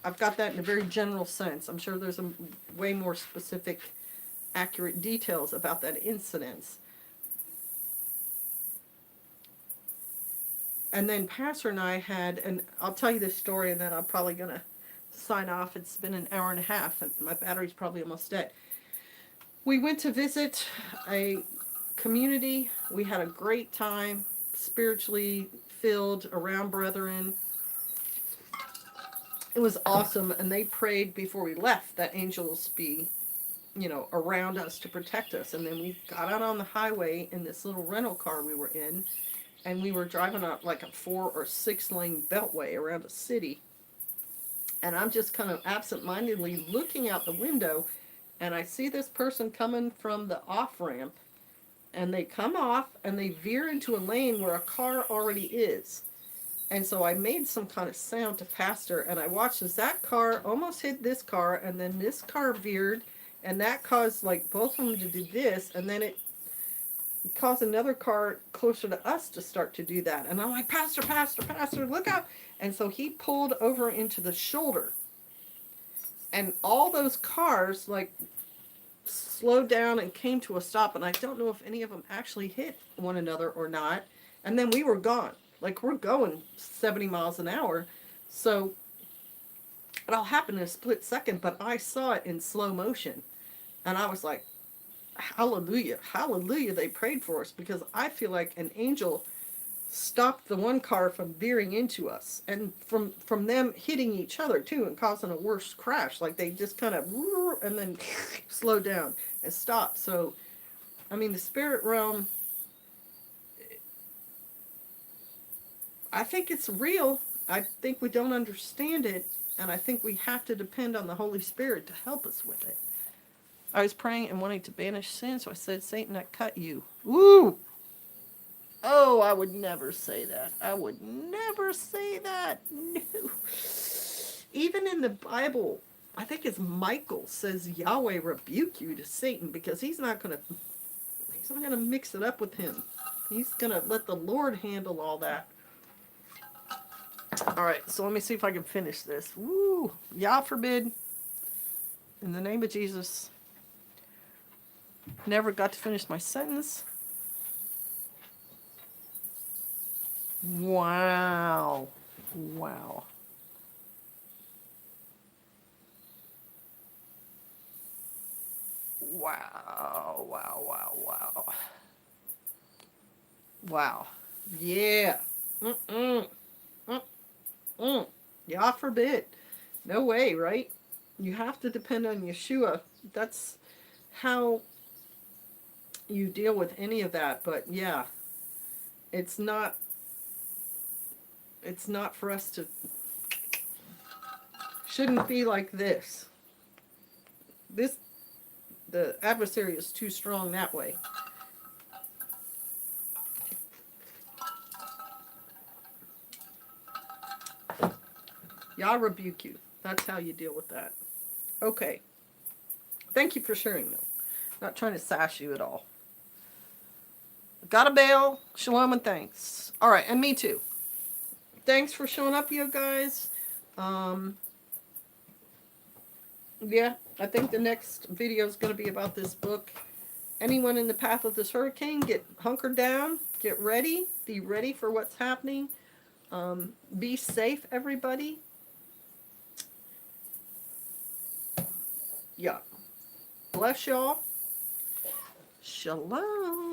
I've got that in a very general sense. I'm sure there's a way more specific, accurate details about that incident. And then Pastor and I had, and I'll tell you this story and then I'm probably going to sign off. It's been an hour and a half and my battery's probably almost dead. We went to visit a community. We had a great time, spiritually filled, around brethren. It was awesome, and they prayed before we left that angels be, around us to protect us. And then we got out on the highway in this little rental car we were in, and we were driving up like a 4 or 6 lane beltway around a city. And I'm just kind of absentmindedly looking out the window, and I see this person coming from the off-ramp, and they come off, and they veer into a lane where a car already is. And so I made some kind of sound to Pastor, and I watched as that car almost hit this car, and then this car veered, and that caused like both of them to do this, and then it caused another car closer to us to start to do that. And I'm like, Pastor, Pastor, Pastor, look out. And so he pulled over into the shoulder, and all those cars like slowed down and came to a stop, and I don't know if any of them actually hit one another or not. And then we were gone. Like, we're going 70 miles an hour. So it all happened in a split second, but I saw it in slow motion. And I was like, hallelujah, hallelujah, they prayed for us, because I feel like an angel stopped the one car from veering into us, and from them hitting each other too and causing a worse crash. Like, they just kind of and then slowed down and stopped. So I mean, the spirit realm, I think it's real. I think we don't understand it, and I think we have to depend on the Holy Spirit to help us with it. I was praying and wanting to banish sin, so I said, Satan, I cut you. Ooh! Oh, I would never say that. I would never say that. No. Even in the Bible, I think it's Michael says Yahweh rebuke you to Satan, because he's not gonna mix it up with him. He's gonna let the Lord handle all that. Alright, so let me see if I can finish this. Woo! Yah forbid. In the name of Jesus. Never got to finish my sentence. Wow, wow, wow, wow. Wow. Yeah. Mm-mm. Mm-mm. Yah forbid. No way, right? You have to depend on Yeshua. That's how you deal with any of that. But yeah, it's not for us to, shouldn't be like this. The adversary is too strong that way. Yah rebuke you. That's how you deal with that. Okay. Thank you for sharing, though. Not trying to sass you at all. Gotta bail. Shalom and thanks. All right, and me too. Thanks for showing up, you guys. Yeah, I think the next video is going to be about this book. Anyone in the path of this hurricane, get hunkered down, get ready, be ready for what's happening. Be safe, everybody. Yeah. Bless y'all. Shalom.